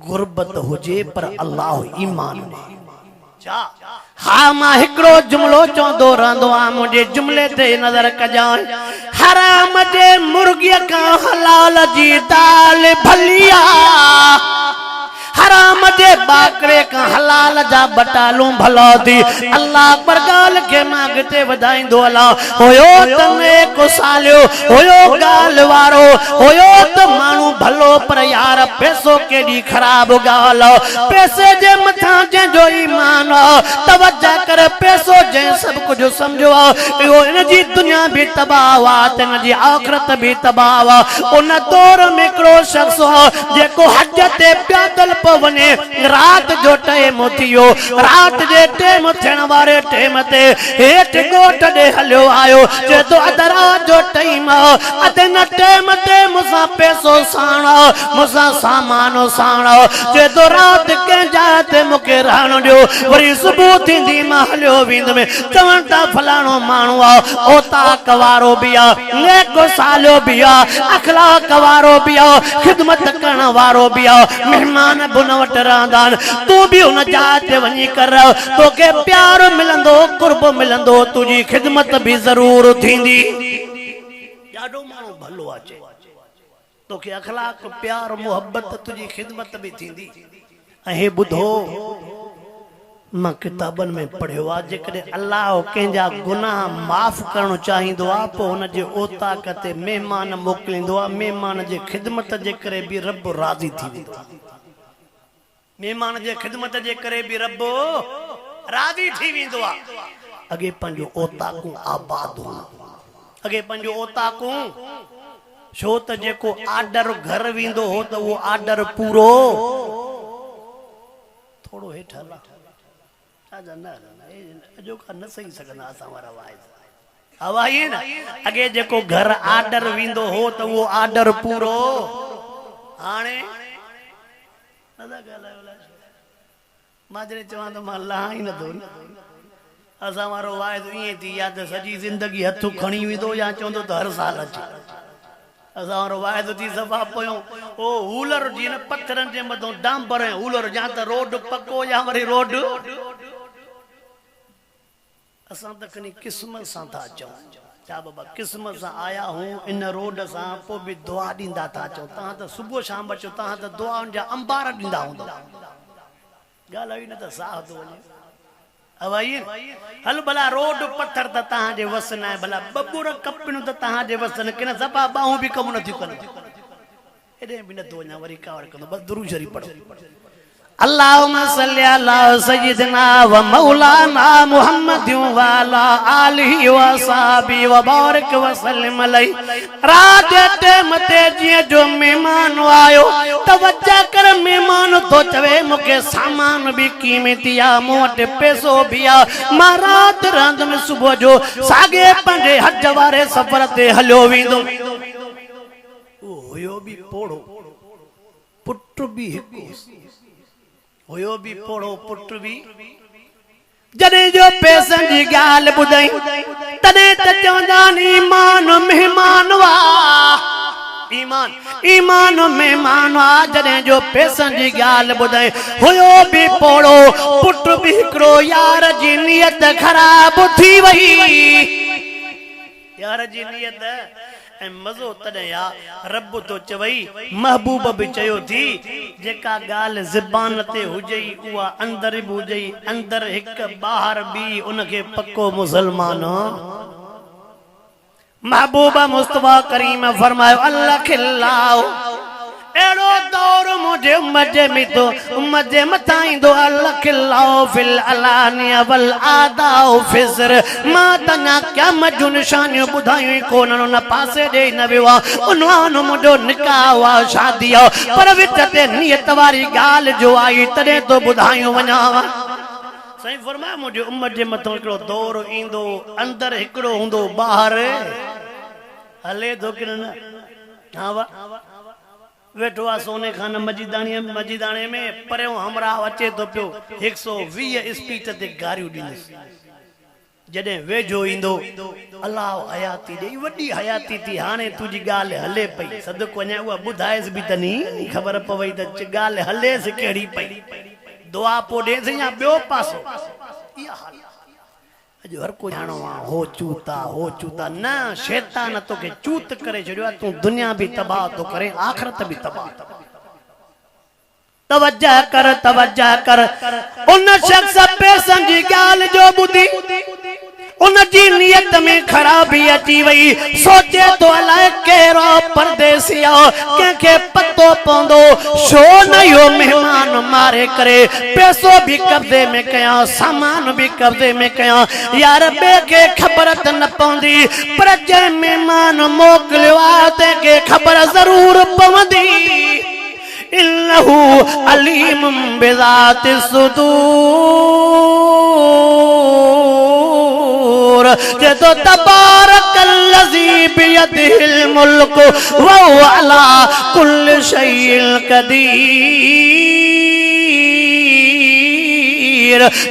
गुरबत हुजे पर अल्लाह ईमान हाँ मां हिकड़ो जुमलो चौंदो रहंदो आ मुझे जुमले ते नजर कजान हराम जे मुर्गी का हलाल जी दाल भलिया हराम जे बाकरे का हलाल जा बटालू भलो थी अल्लाह पर गाल के मांगते वधाईंदो अला होयो तने को सालियो होयो गाल वारो होयो त मानू भलो पर यार पैसो केडी खराब गाल पैसे जे मथा जे जो ईमान तवज्जो कर पैसो जे सब कुछ समझो यो इन जी दुनिया भी तबाह वा तन जी आखिरत भी तबाह उन दौर में करो शख्स जेको हज ते पैदल पवने रात जो टाइम थियो रात जे टाइम थियण वारे टाइम ते हेठ गोट दे हलियो आयो जे तो अदरा जो टाइम अदन टाइम ते मुसा पैसो साण मुसा सामान साण जे तो रात के जाते मुके रहण दियो वरी सुबह थींदी मां हलियो विंद में चवण ता फलाणो माण्हू आ ओ ताक वारो भी आ नेक सालियो भी आ अखलाक वारो भी आ खिदमत करण वारो भी आ मेहमान बुनवट रांदान तू भी उन जाते वनी कर तो के प्यार मिलंदो कुर्ब मिलंदो तुजी खिदमत भी जरूर थींदी ॾाढो माण्हू भलो अचे तो के अखलाक प्यार मोहब्बत तुजी खिदमत भी थींदी ऐं ॿुधो मां किताबन में पढ़ियो आ जेकॾहिं अल्लाह कंहिंजा गुनाह माफ़ करणु चाहींदो आहे पोइ हुन जे ओताक ते महिमान मोकिलींदो आहे महिमान जे खिदमत जे करे बि रब राज़ी थी वेंदो आहे मेहमान जे खिदमत जे करे भी रब राज़ी थी वेंदो आहे अगे पंहिंजो ओताकू आबाद हो अगे पंहिंजो ओताकू छो त जेको आर्डर घर वेंदो हो त वो आर्डर पूरो थोड़ो हेठ हला छा न जो का न सही सघंदा असां वारा वाइस हवाई न अगे जेको घर आर्डर वेंदो हो त वो आर्डर पूरो हाणे माजरे चवां तो मां लहा ही न दो असां वारो वाइदो ईअं थी या त सॼी ज़िंदगी हथु खणी वेंदो या चवंदो त हर साल अचे असां वारो वाइदो थी सफ़ा पियो ओ हूलर जी न पत्थरनि जे मथां डांबर ऐं हूलर या त रोड पको या वरी रोड असां त खणी क़िस्मत सां था अचूं क्या बाबा किस्मत से आया हूँ इन रोड से पो भी दुआ दींदा था चो ता तो सुबह शाम बचो ता तो दुआ जा अंबार दींदा हूंदा गाल आई न तो साह तो वने अवाई हल भला रोड पत्थर त ता जे वस न भला बबुर कपिन त ता जे वस न किन सपा बाहू भी कम न थी कन एडे भी न तो वना वरी कावड़ कनो बस दुरू शरीफ पढ़ो अल्लाहुम्मा सल्ली अला सय्यिदिना व मौलाना मुहम्मद व अला आलिहि व सहाबी व बारिक व सल्लिम अलैहि। रात ते मते जिए जो मेहमान आयो तवज्जो कर मेहमान तो चवे मुके सामान भी कीमती आ मोट पैसो भी आ मां रात रांद में सुबह जो सागे पंजे हज वारे सफर ते हलियो विंदो होयो भी पोड़ो पुट भी हिकु होयो भी पोड़ो पुट भी जने जो पैसन जी गाल बुधाई तने त चवंदा ईमान मेहमान वा ईमान ईमान मेहमान वा जने जो पैसन जी गाल बुधाई होयो भी पोड़ो पुट भी हिकड़ो यार जी नियत खराब थी वई यार जी नियत मज़ो तॾहिं आ रब तो चवई महबूब भी चयो थी जेका गाल ज़बान ते हुजई उहा अंदर भी हुजई अंदर हिक बाहर भी उनके पक्को मुसलमान महबूबा मुस्तफा करीम फरमायो अल्लाह खिलाओ एड़ो दौर मुझे मजे में तो मजे मताई दो अल्लाह खिलाओ फिल अलानिया वल आदाओ फिसर मां तना क्या मजू निशानियों बुधाई कोन न पासे दे न विवा उनवान मुझो निकाह वा शादी पर विच ते नियत वारी गाल जो आई तने तो बुधाई वनावा सही फरमाया मुझे उम्मत जे मथो एकड़ो दौर इंदो अंदर एकड़ो हुंदो बाहर हले तो कि न हां वा वेठो आ सोने खान मजीदाने में परियों हमरा अचे तो पियो 120 स्पीड ते गारियूं ॾींदुसि जॾहिं वेझो ईंदो अल्लाह हयाती ॾेई वॾी हयाती थी हाणे तुंहिंजी ॻाल्हि हले पई सदको अञा उहा ॿुधाएसि बि त नी ख़बर पवई त ॻाल्हि हलेसि कहिड़ी पई दुआ पो ॾेसि या ॿियो पासो इहा हाल अॼु हर को ॼाणो आहे हो चूता न शैतान तोखे चूत करे छॾियो आहे तूं दुनिया भी तबाह तो करे आखिरत भी तबाह तवज्जो कर उन शख्स पैसनि जी ॻाल्हि जो ॿुधी उन जी नियत में खराबी अची वई सोचे तो अलाए कहिड़ो परदेसी कंहिंखे पतो पवंदो छो न इहो मेहमान मारे करे पैसो भी कब्ज़े में कयां सामान भी कब्ज़े में कयां यार ॿिए खे ख़बर त न पवंदी पर जंहिं मेहमान मोकिलियो आहे तंहिंखे ख़बर ज़रूर पवंदी इन्नहु अलीमुम बिज़ाति सुदूर जदो तबारकल्लज़ी बियदिहिल मुल्क व हुवा अला कुल्लि शैइन कदीर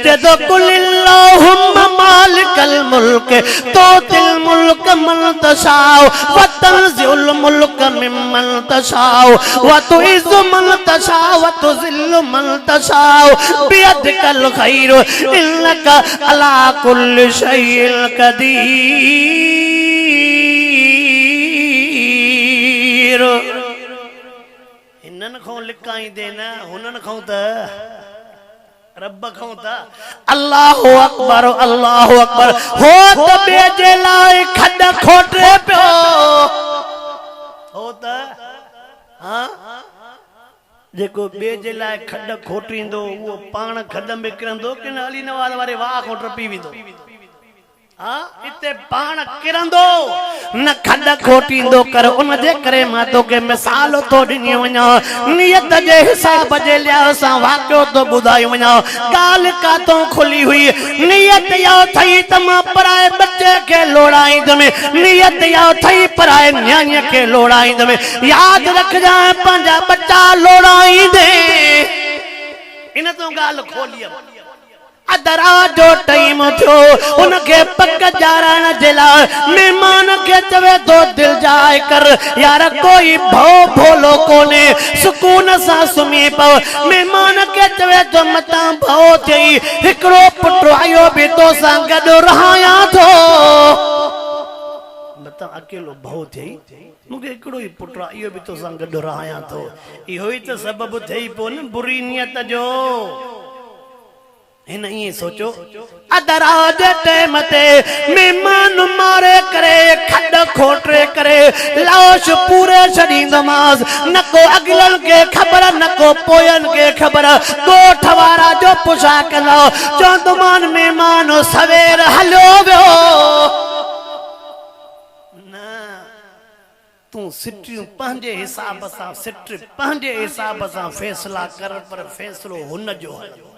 जदो कुल्लिल्लाहुम्मा मालिकल मुल्क तूतिल मुल्क मन तशाउ व तंज़िउल मुल्क मिम्मन तशाउ व तुइज़्ज़ु मन तशाउ व तुज़िल्लु मन तशाउ बियदिकल खैर इन्नका अला कुल्लि शैइन कदीर हिनन खां लिकाई देना हुनन खां त रब खां त अल्लाहु अकबर हो त बे जे लाइ खड खोटे पियो हो त हां जेको बे जे लाइ खड खोटींदो वो पाण खड में किरंदो कि न अली नवाज वारे वाह को टपी विंदो हां इते पाण किरंदो न खड खोटींदो कर उन जे करे मां तोखे मिसाल तो ॾिनी वञा नियत जे हिसाब जे लिहाज़ सां वाक़ियो तो ॿुधाई वञा ॻाल्हि काथों खुली हुई नियत या थई त मां पराए बच्चे खे लोड़ाईंदुमि नियत या थई पराए न्याणीअ खे लोड़ाईंदुमि यादि रखजांइ पंहिंजा बच्चा लोड़ाईंदे इन तो ॻाल्हि खोली अदरा जो टाइम थियो उनके पक जारण जे लाइ मेहमान के चवे तो दिल जाए कर यार कोई भो भोलो कोने सुकून सा सुमी पव मेहमान के चवे तो मता भो थई हिकड़ो पुट आयो भी तो सा गडो रहाया थो मता अकेलो भो थई मुके हिकड़ो ही पुट आयो भी तो सा गडो रहाया थो इहो ही तो सबब थई पो न बुरी नियत जो हिन इएं सोचो अदराज टाइम ते मेहमान मारे करे खड खोटे करे लाश पूरे छॾींदोमांस न को अगलनि खे ख़बर न को पोयनि खे ख़बर ॻोठ वारा जो पुछा कंदो चवंदोमान मेहमान सवेर हलियो वियो न तू सिटियूं पंहिंजे हिसाब सां सिट पंहिंजे हिसाब सां फैसला कर पर फैसलो हुन जो हलो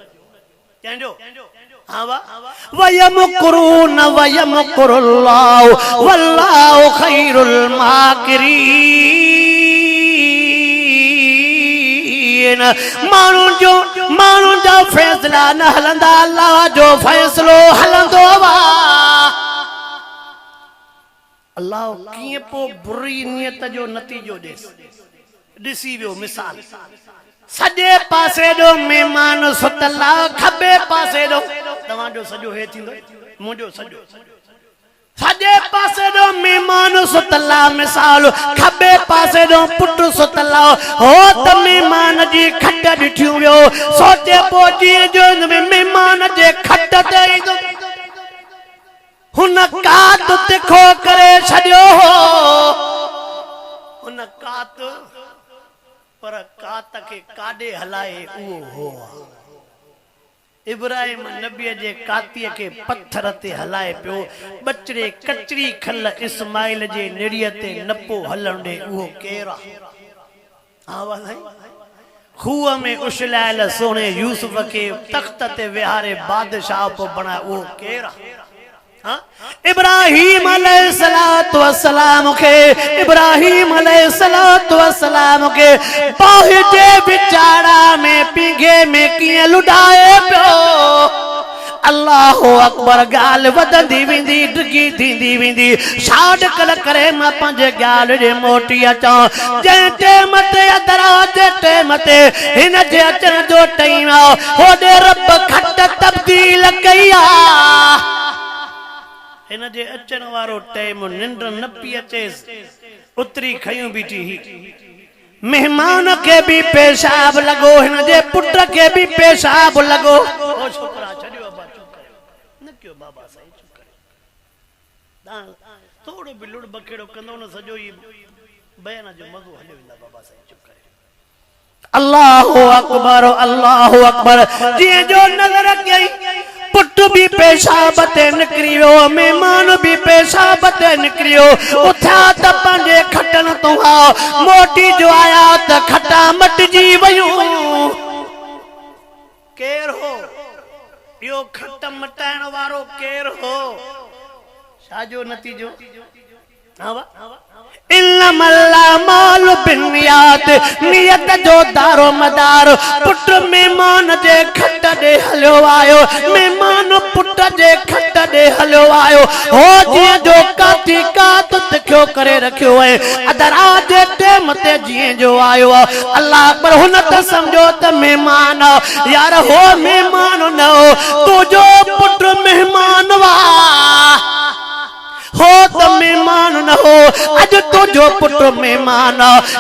वयमकुरून वयमकुरुल्लाहु वल्लाहु खैरुल माकिरीन माण्हुनि जा फैसला न हलंदा अल्लाह जो फैसलो हलंदो वा अल्लाह कीअं पोइ बुरी नियत जो नतीजो ॾिसी वियो मिसाल सॼे पासे ॾो मेहमान सुतला खॿे पासे ॾो तव्हांजो सॼो हे थींदो मुंहिंजो सॼो सॼे पासे ॾो मेहमान सुतला मिसाल खॿे पासे ॾो पुटु सुतला हो त मेहमान जी खट ॾिठियूं वियो सोचे पोइ जीअं जो मेहमान जे खट ते ईंदो हुन कात तिखो करे छॾियो हुन कात पर कात के काडे हलाए उहो हो इब्राहिम नबीअ जे कातीअ के पत्थर ते हलाए पियो बचड़े कचरी खल इस्माइल जे निड़ीअ ते नपो हलण ॾे उहो केरु आहे खूह में उछलायल सोने यूसुफ के तख्त ते विहारे बादशाह पोइ बणाए उहो केरु आहे इब्राहिम अलैहिस्सलातु वस्सलाम के बाहि जे विचारा में पीघे में कीअं लुडाए पियो अल्लाहु अकबर गाल वधंदी वेंदी डिगी थींदी वेंदी छाड़ कल करे मां पंहिंजे गाल जे मोटी अचां जंहिं टाइम ते दराज टाइम ते हिन जे अचण जो टाइम होॾे रब खट तब्दील कई आहे हिन जे अचण वारो टाइम निंड न पई अचेसि उतरी खयूं बीठी मेहमान के भी पेशाब लगो हिन जे पुट के भी पेशाब लगो ओ छोकरा छॾियो अब्बा चुप करे न कयो बाबा साईं चुप करे थोड़ो बि लुड़ बखेड़ो कंदो न सॼो ई बयान जो मज़ो हलियो वेंदा बाबा साईं चुप करे अल्लाहु अकबर जीअं जो नज़र कई पुट भी पेशाब ते निकरी वियो मेहमान भी पेशाब ते निकरी वियो उथिया त पंहिंजे खटन तूं मोटी जो आया त खटा मटिजी वयूं केर हो इहो खट मटाइण वारो केर हो छाजो नतीजो नियत जो दारो मदार पुट मेहमान जे खट ॾे हलियो आयो मेहमान पुट जे खट ॾे हलियो आयो हो जीअं जो काती कात तिखो करे रखियो आहे अदरा जे टाइम ते जीअं जो आयो अल्लाह पर हुन त समझो त मेहमान यार हो मेहमान न हो तुंहिंजो पुट मेहमान वा हो तो मेहमान न हो अज तुझो पुट मेहमान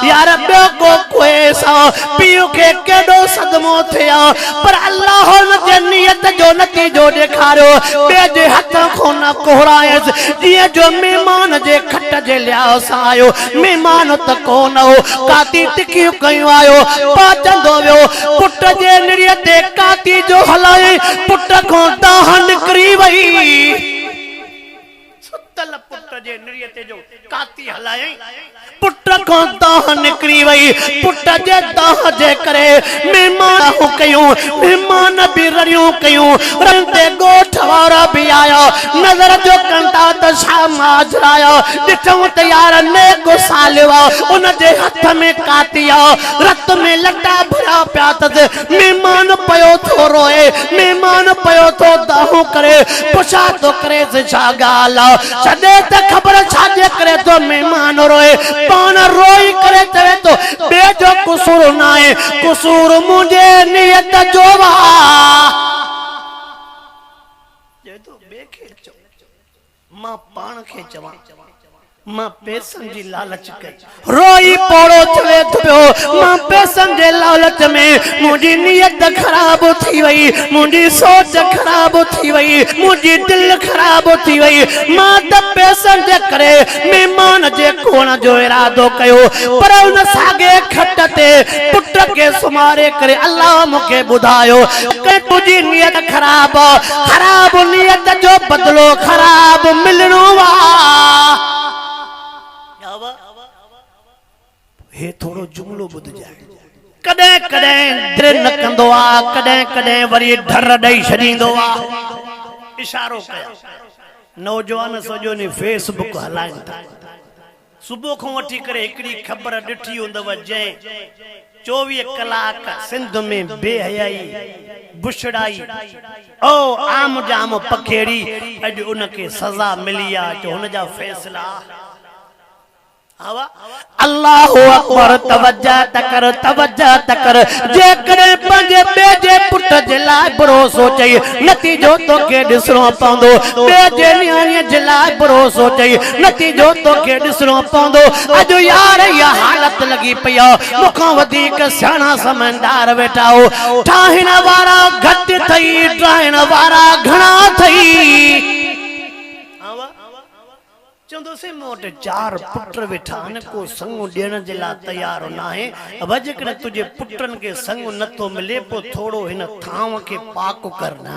यार ॿियो को कोएसा पीउ के केॾो सदमो थिया पर अल्लाह जे नियत जो नतीजो ॾेखारियो ॿिए जे हथ खां न कोहरायसि जीअं जो मेहमान जे खट जे लिहाज़ सां आयो मेहमान त कोन हो काती टिकियूं कयूं आयो पाचंदो वियो पुट जे निड़ीअ ते काती जो हलाए पुट खां दाह निकिरी वई पुट जे निड़ीअ ते जो काती हलाए पुट खां दाह निकिरी वई पुट जे दाह जे करे मेहमान कयूं मेहमान भी रड़ियूं कयूं रंदे ॻोठ वारा भी आया नज़र जो कंदा त शाम आजराया ॾिठूं त यार ने गुसालियो उन जे हथ में काती रत में लटा भरिया पिया अथसि मेहमान पयो थो रोए मेहमान पयो थो दाहूं करे पुछा थो करे छा ॻाल्हि छॾे त ख़बर छाजे करे तो मेहमान रोए पान रोई करे चवे तो बे जो कसूर ना है कसूर मुझे नियत जो वा जे तो बे के चो मां पान के चवा मां पैसनि जी लालच कई रोई पोड़ो चले पियो मां पैसनि जे लालच में मुंहिंजी नियत ख़राब थी वई मुंहिंजी सोच ख़राब थी वई मुंहिंजी दिल ख़राब थी वई मां त पैसनि जे करे महिमान जे कोण जो इरादो कयो पर उन साॻे खट ते पुट खे सुमारे करे अल्लाह मूंखे ॿुधायो कि तुंहिंजी नियत ख़राब ख़राब नियत जो बदिलो ख़राब मिलणो आहे हे थोड़ो जुमलो बुध जाए कदे कदे दिल न कंदो आ कदे कदे वरी डर ॾेई छॾींदो आ इशारो कया नौजवान सॼो ने फेसबुक हलाइनि था सुबुह खां वठी करे हिकिड़ी ख़बर ॾिठी हूंदव जंहिं 24 कलाक सिंध में बेहयाई बुछड़ाई ओ आम जाम पखेड़ी अॼु उनखे सज़ा मिली आहे जो हुन जा फ़ैसिला अल्लाहु अकबर तवज्जा तकर जेकॾहिं पंहिंजे ॿिए जे पुट जे लाइ बुरो सोचई नतीजो तोखे ॾिसणो पवंदो ॿिए जे नियाणीअ जे लाइ बुरो सोचई नतीजो तोखे ॾिसणो पवंदो अॼु यार इहा हालत लॻी पई आहे मूंखां वधीक सियाणा समझदार वेठा हो ठाहिण वारा घटि थई ठाहिण वारा घणा थई चंदोसे मोट 4 पुट वेठा न को संग ॾियण जे लाइ तयार न आहे अब जेकॾहिं तुंहिंजे पुटनि खे संग नथो मिले पोइ थोरो हिन थांव खे पाक कर न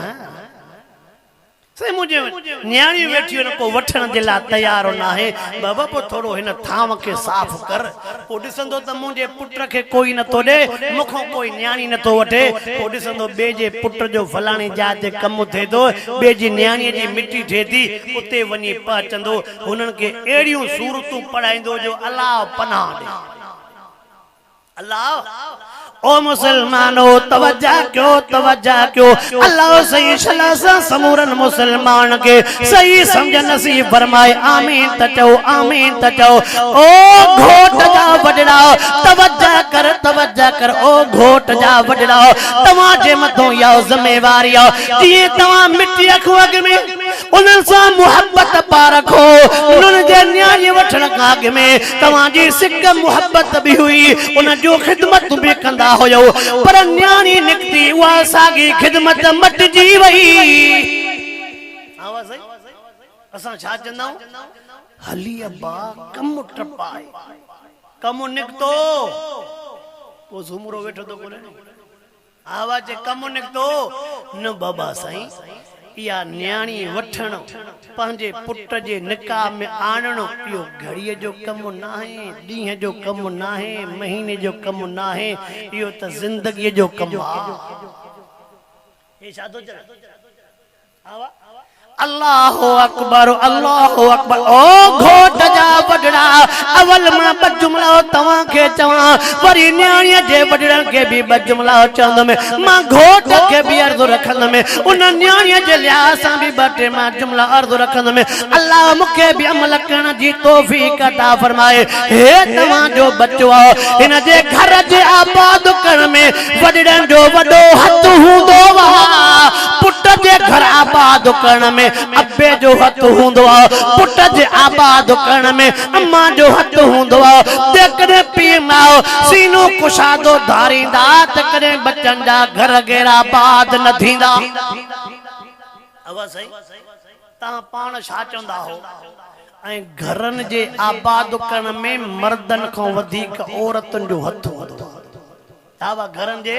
से मुझे न्याणी वेठी न को वठण जे लाइ तयार न आहे बाबा पोइ थोरो हिन थांव खे साफ़ कर पोइ ॾिसंदो त मुंहिंजे पुट खे कोई नथो ॾे मूंखां कोई न्याणी नथो वठे पोइ ॾिसंदो ॿिए जे पुट जो फलाणी जाइ ते कमु थिए थो ॿिए जी न्याणीअ जी मिटी थिए थी उते वञी पहुचंदो हुननि खे अहिड़ियूं सूरतूं पढ़ाईंदो जो अलाह पनाह ॾे अल्लाह ओ मुसलमानो तवज्जा क्यों अल्लाह सही सलाह सा समूरन मुसलमान के सही समझ नसीब फरमाए आमीन त चओ ओ घोट जा वडड़ा तवज्जा कर ओ घोट जा वडड़ा तवा जे मथो या जिम्मेवारी जीअं तवा मिट्टी रखो अग में उन्हनि सां मोहब्बत पा रखो उन्हनि जे न्याणी वठण खां अॻु में तव्हांजी सिक मोहब्बत बि हुई उन जो ख़िदमत बि कंदा हुयो पर न्याणी निकती उहा साॻी ख़िदमत मटिजी वई असां छा चवंदा आहियूं हली अब्बा कमु टपाए कमु निकतो पोइ झूमरो वेठो थो कोन्हे आवाज़ कमु निकतो न बाबा साईं या न्याणी वठण पंहिंजे पुट जे निकाह में आणणो इहो घड़ीअ जो कमु न आहे ॾींहं जो कमु न आहे महीने जो कमु न आहे इहो त ज़िंदगीअ जो कमु आहे हे छा थो चवे अल्लाहु अकबर ओ घोट जा वडड़ा अवल मां ब जुमला तवा के चवा वरी न्याणीअ जे वडड़न के भी ब जुमला चवंदम मां घोट के भी अर्ज़ रखंदम उन न्याणीअ जे लिहाज़ सां भी ॿ मां जुमला अर्ज़ रखंदम अल्लाह मूंखे भी अमल करण जी तौफीक अता फरमाए हे तवा जो बच्चो हिन जे घर जे आबाद करण में वडड़न जो वडो हथ हूंदो वा पुट जे घर आबाद करण में अब्बे जो हथ हूंदो पुट जे आबाद करण में अम्मा जो हथ हूंदो जेकॾहिं पीउ माउ सीनो कुशादो धारींदा त कॾहिं बचनि जा घर गेरा आबाद न थींदा तव्हां पाण छा चवंदा हो ऐं घरनि जे आबाद करण में मर्दनि खां वधीक औरतुनि जो हथ हूंदो आहे घरनि जे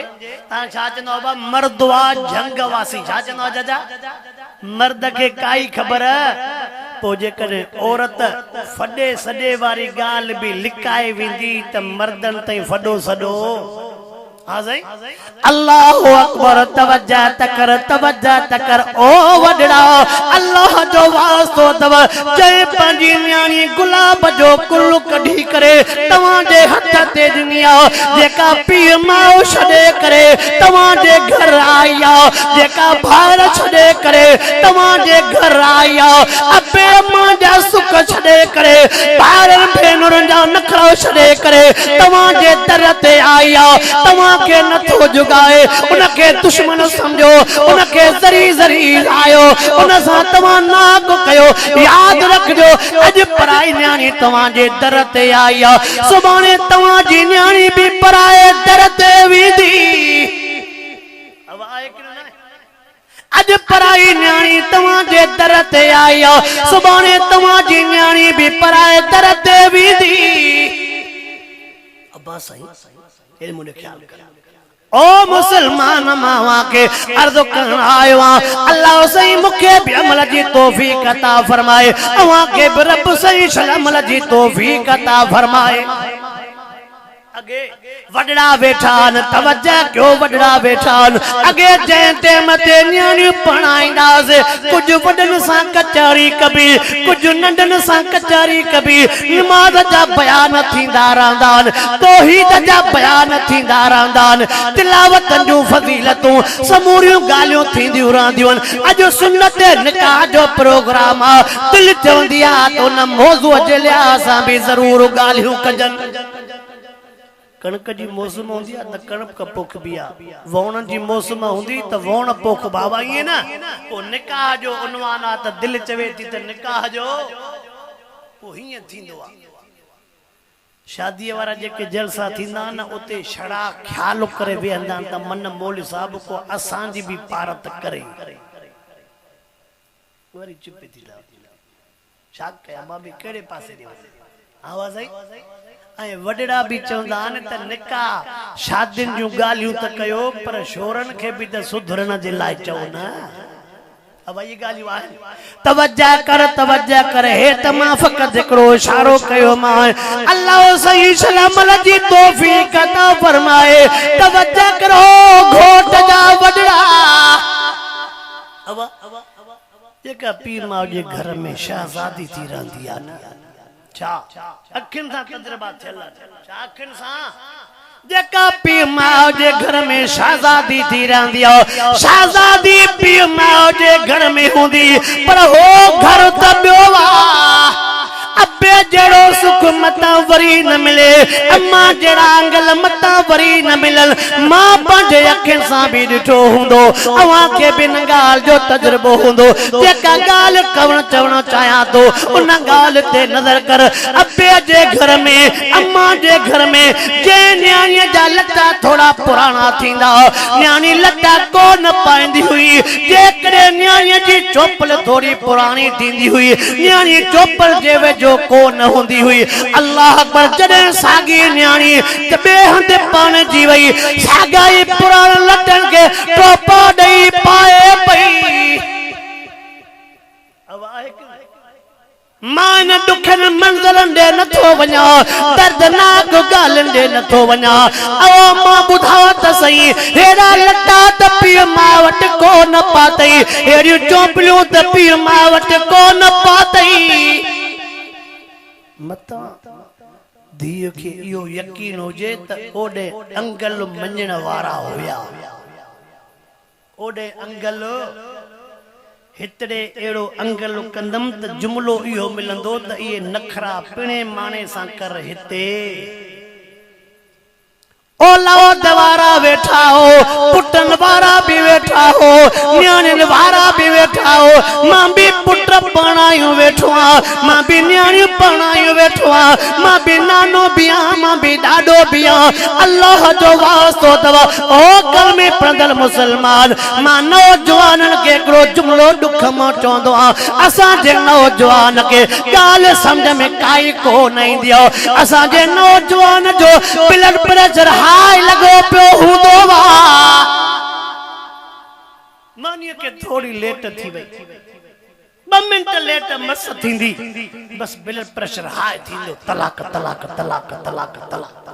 तव्हां छा चवंदा बाबा मर्द जंग वासी छा चवंदा चाचा मर्द के काई खबर पोइ जेकॾहिं औरत फॾे सॾे वारी ॻाल्हि बि लिकाए वेंदी त मर्दनि ताईं फॾो सॾो अल्लाहु अकबर तवज्जा तकर ओ वडड़ा अल्लाह जो वास्तो तव जय पंहिंजी न्याणी गुलाब जो कुल कढी करे तव्हां जे हथ ते ॾिनी जेका पीउ माउ छॾे करे तव्हां जे घर आई जेका भार छॾे करे तव्हां जे घर आई अबे मां जा सुख छॾे करे भार भेनरुनि जा नखरा छाओ छड़े करे तवाजे दर ते आया तवाके नथो जुगाए उनके दुश्मन समझो उनके जरी जरी आयो उन सा तवा ना को कयो याद रखजो अज पराई न्याणी तवाजे दर ते आया सुभाणे तवाजी न्याणी भी पराए दर ते वीदी अब आए कि ना अज पराई न्याणी तवाजे दर ते आया सुभाणे तवाजी न्याणी भी पराए दर ते वीदी अब्बा सही इल्म ने ख्याल कर ओ मुसलमान मावा के अर्ज कर आयो अल्लाह सही मुखे भी अमल जी तौफीक अता फरमाए अवा के रब सही अमल जी तौफीक अता फरमाए अगे वडड़ा बैठान तवज्जो क्यों वडड़ा बैठान अगे जै टाइम ते न्याणी पढ़ाईंदास कुछ वडन सा कचारी कभी कुछ नंडन सा कचारी कभी नमाज जा बयान थींदा रहंदान तौहीद जा बयान थींदा रहंदान तिलावत जूं फज़ीलतूं समूरियूं ॻाल्हियूं थींदियूं रहंदियूं अज सुन्नत निकाह जो प्रोग्राम दिल चवंदी आ तो न मौज़ू जे लिहाज़ सां भी ज़रूर ॻाल्हियूं कजन कणक जी मौसम होंदी आ त कणक पोख भी आ वोण जी मौसम होंदी त वोण पोख बाबा ये ना ओ निकाह जो उन्वान आ त दिल चवे थी त निकाह जो ओ हिय थींदो आ शादी वाला जेके जलसा थींदा न उते छड़ा ख्याल करे वेंदा त मन मौलवी साहब को असां जी भी पारत करे वरी चुप थी ला छा कया मां भी केड़े पासे दी आवाज आई ऐं वडड़ा भी चवंदा आहिनि त निकाह शादियुनि जूं ॻाल्हियूं त कयो पर शोरनि खे बि त सुधरण जे लाइ चओ न अब ये ॻाल्हियूं आहिनि तवज्जो कर हे त मां फ़क़त हिकिड़ो इशारो कयो मां अल्लाह सही सलामत जी तौफीक अता फरमाए तवज्जो करो घोट जा वडड़ा अब जेका पीर मां जे घर में शहजादी थी रहंदी आहे छा अखिन सा तजर्बा थियल छा अखिन सा जेका पीर मां जे घर में शहजादी थी रहंदी आहे शहजादी पीर मां जे घर में हूंदी पर हो घर त ॿियो आहे अबे जड़ो सुख मता वरी न मिले अम्मा जड़ा अंगल मता वरी न मिलल मां पंहिंजे अखिन सां भी ॾिठो हूंदो अवां के बिन ॻाल्हि जो तजुर्बो हूंदो जेका ॻाल्हि कवण चवण चाहियां थो उन ॻाल्हि ते नज़र कर अबे जे घर में अम्मा जे घर में जे न्याणीअ जा लटा थोड़ा पुराणा थींदा न्याणी लटा कोन पाईंदी हुई जेकॾहिं न्याणीअ जी चोपल थोड़ी पुराणी थींदी हुई न्याणी चोपल जे वेझो को न होंदी हुई अल्लाह अकबर जॾहिं सागी न्याणी त ॿिए हंधि पाण जी वई सागाई पुराण लटन के टोपा ॾेई पाए पई मां न दुखन मंज़रन दे नथो वञा दर्दनाक ॻाल्हियुनि दे नथो वञा ओ मां ॿुधाव त सही हेड़ा लटा त पीउ मां वटि कोन पातई हेड़ियूं चोपलियूं त पीउ मां वटि कोन पातई मता धीअ खे इहो यकीन हुजे त ओॾे अंगल मञण वारा हुया ओॾे अंगल हितड़े अहिड़ो अंगल कंदम त जुमिलो इहो मिलंदो त इहे नखरा पिणे माणे सां कर हिते औलाद वारा बैठा हो पुटन वारा भी बैठा हो न्याणियुनि वारा भी बैठा हो मां भी पुट पढ़ायूं वेठो आ मां भी न्याणियूं पढ़ायूं वेठो आ मां भी नानो भी आ मां भी ॾाॾो भी आ अल्लाह जो वास्तो दवा ओ कल में पढ़ंदड़ मुसलमान मां नौजवाननि खे हिकिड़ो जुमिलो ॾुख मां चवंदो आ असांजे नौजवान खे ॻाल्हि सम्झ में काई कोन ईंदी आहे असांजे नौजवान जो ब्लड प्रेशर हाई लॻो पियो हूंदो वा मानीअ खे थोड़ी लेट थी वई 2 मिनट लेट मस थींदी बस ब्लड प्रेशर हाई थींदो तलाक तलाक तलाक तलाक तलाक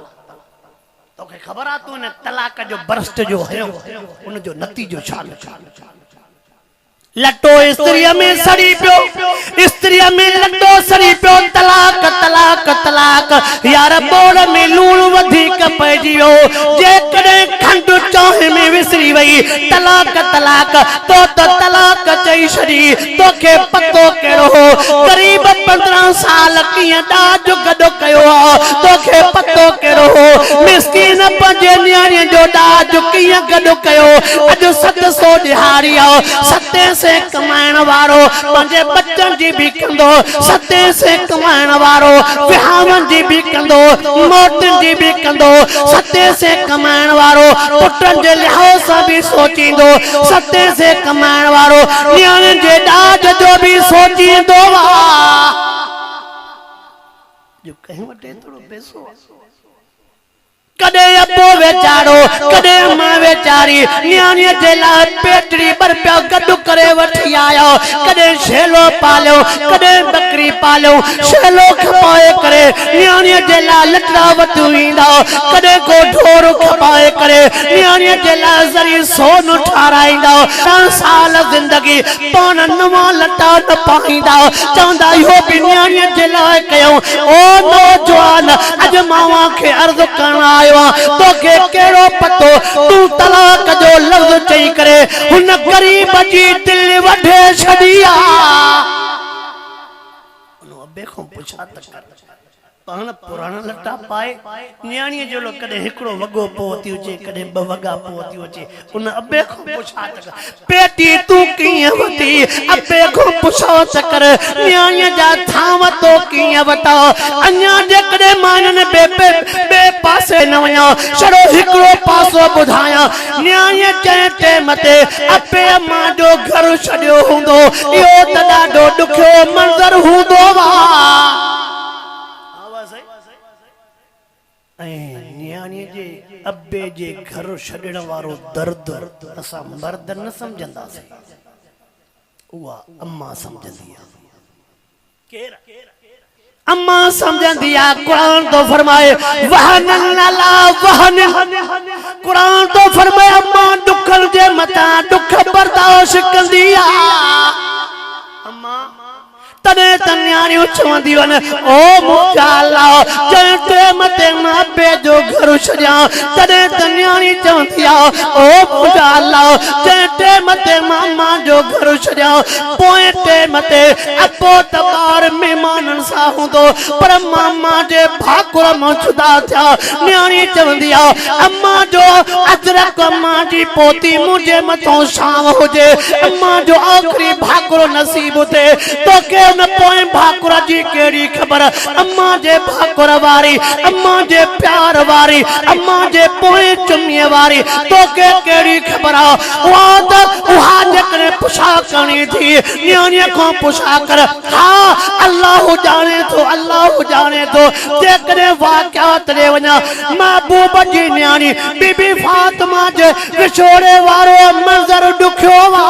तोखे ख़बर आहे तूं हिन तलाक जो बरस्ट जो हयो उन जो नतीजो छा लटो स्त्रीअ में सड़ी पियो स्त्रीअ में लटो सड़ी पियो तलाक तलाक तलाक यार बोड़ में लूण वधीक पइजी वियो जेकॾहिं खंड चौहे में विसरी वई तलाक तलाक तो त तलाक चई छॾी तोखे पतो कहिड़ो करीब 15 साल साल किया डाज गडो कयो तोखे पतो करो मिस्किन पंजे न्याणी जो डाज किया गडो कयो अज 700 दिहाड़ी आओ 7 से कमाइण वारो पंजे बच्चन जी भी कंदो 7 से कमाइण वारो विहावन जी भी कंदो मौतन जी भी कंदो 7 से कमाइण वारो पुटन जे लिहाज़ सां भी सोचींदो 7 से कमाइण वारो न्याणी जे डाज जो भी सोचींदो जो कहीं वटे थोड़ो पैसो कदे अबो वेचारो कदे मां वेचारी न्याणी जे लाइ पेटरी बरपिया गडु करे वठी आयो कदे छेलो पालियो कदे बकरी पालियो छेलो खपाए करे न्याणी जे लाइ लटड़ा वठी ईंदा कदे को ढोर खपाए करे न्याणी जे लाइ जरी सोन ठाराईंदा 3 साल जिंदगी पान नवा लटा न पाईंदा चवंदा इहो भी न्याणी जे लाइ कयो ओ नौजवान अज मावा के अर्ज करण तो के केड़ो पतो तू तलाक जो लफ्ज चई करे हुन गरीब जी दिल वढे छडिया उन अबे को पुछा त कर पान पुराना लटा पाए न्याणी जो लो कदे हिकड़ो वगो पोती उचे कदे ब वगा पोती उचे उन अबे को पुछा त कर पेटी तू किया वती अबे को पुछा त कर न्याणी जा थाव तो किया वता अन्या जे कदे मानन बे पासे न वया छड़ो हिकड़ो पासो बुधाया न्याणी चेटे मते अबे मां जो घर छडियो हुंदो यो त ॾाढो दुखियो मंजर हुंदो वा न्याणी जे अब्बे जे घर छॾण वारो दर्द असां मर्द न समझंदासीं उहा अम्मा समझंदी आहे अम्मा समझंदी आहे कुरान तो फरमाए वहन ला वहन कुरान तो फरमाए अम्मा दुखन जे मथा दुख बर्दाश्त कंदी आहे अम्मा तने तन्याणी चवंदी वन ओ मुंहिंजा अल्लाह जंहिं मते मां बे जो घर छॾियां तने तन्याणी चवंदी आहे ओ मुंहिंजा अल्लाह जंहिं मते मां जो घर छॾियां पोइ टे मते अपो त ॿार महिमाननि सां हूंदो पर मामा जे भाकुर मां जुदा थिया न्याणी चवंदी आहे अम्मा जो अजरक अम्मा जी पोती मुंहिंजे मथां छांव हुजे अम्मा जो आख़िरी भाकुर नसीब थिए तोखे न पोए भाकुर जी केड़ी खबर अम्मा जे भाकुर वारी अम्मा जे प्यार वारी अम्मा जे पोए चुम्मीअ वारी तोखे केड़ी खबर उहा जकरे पुछा करनी थी न्याणी को पुछा कर हाँ अल्लाह जाने तो जेकरे वाक़ियात रे वना महबूब जी न्याणी बीबी फातिमा जे विछोड़े वारो मंजर दुखियो वा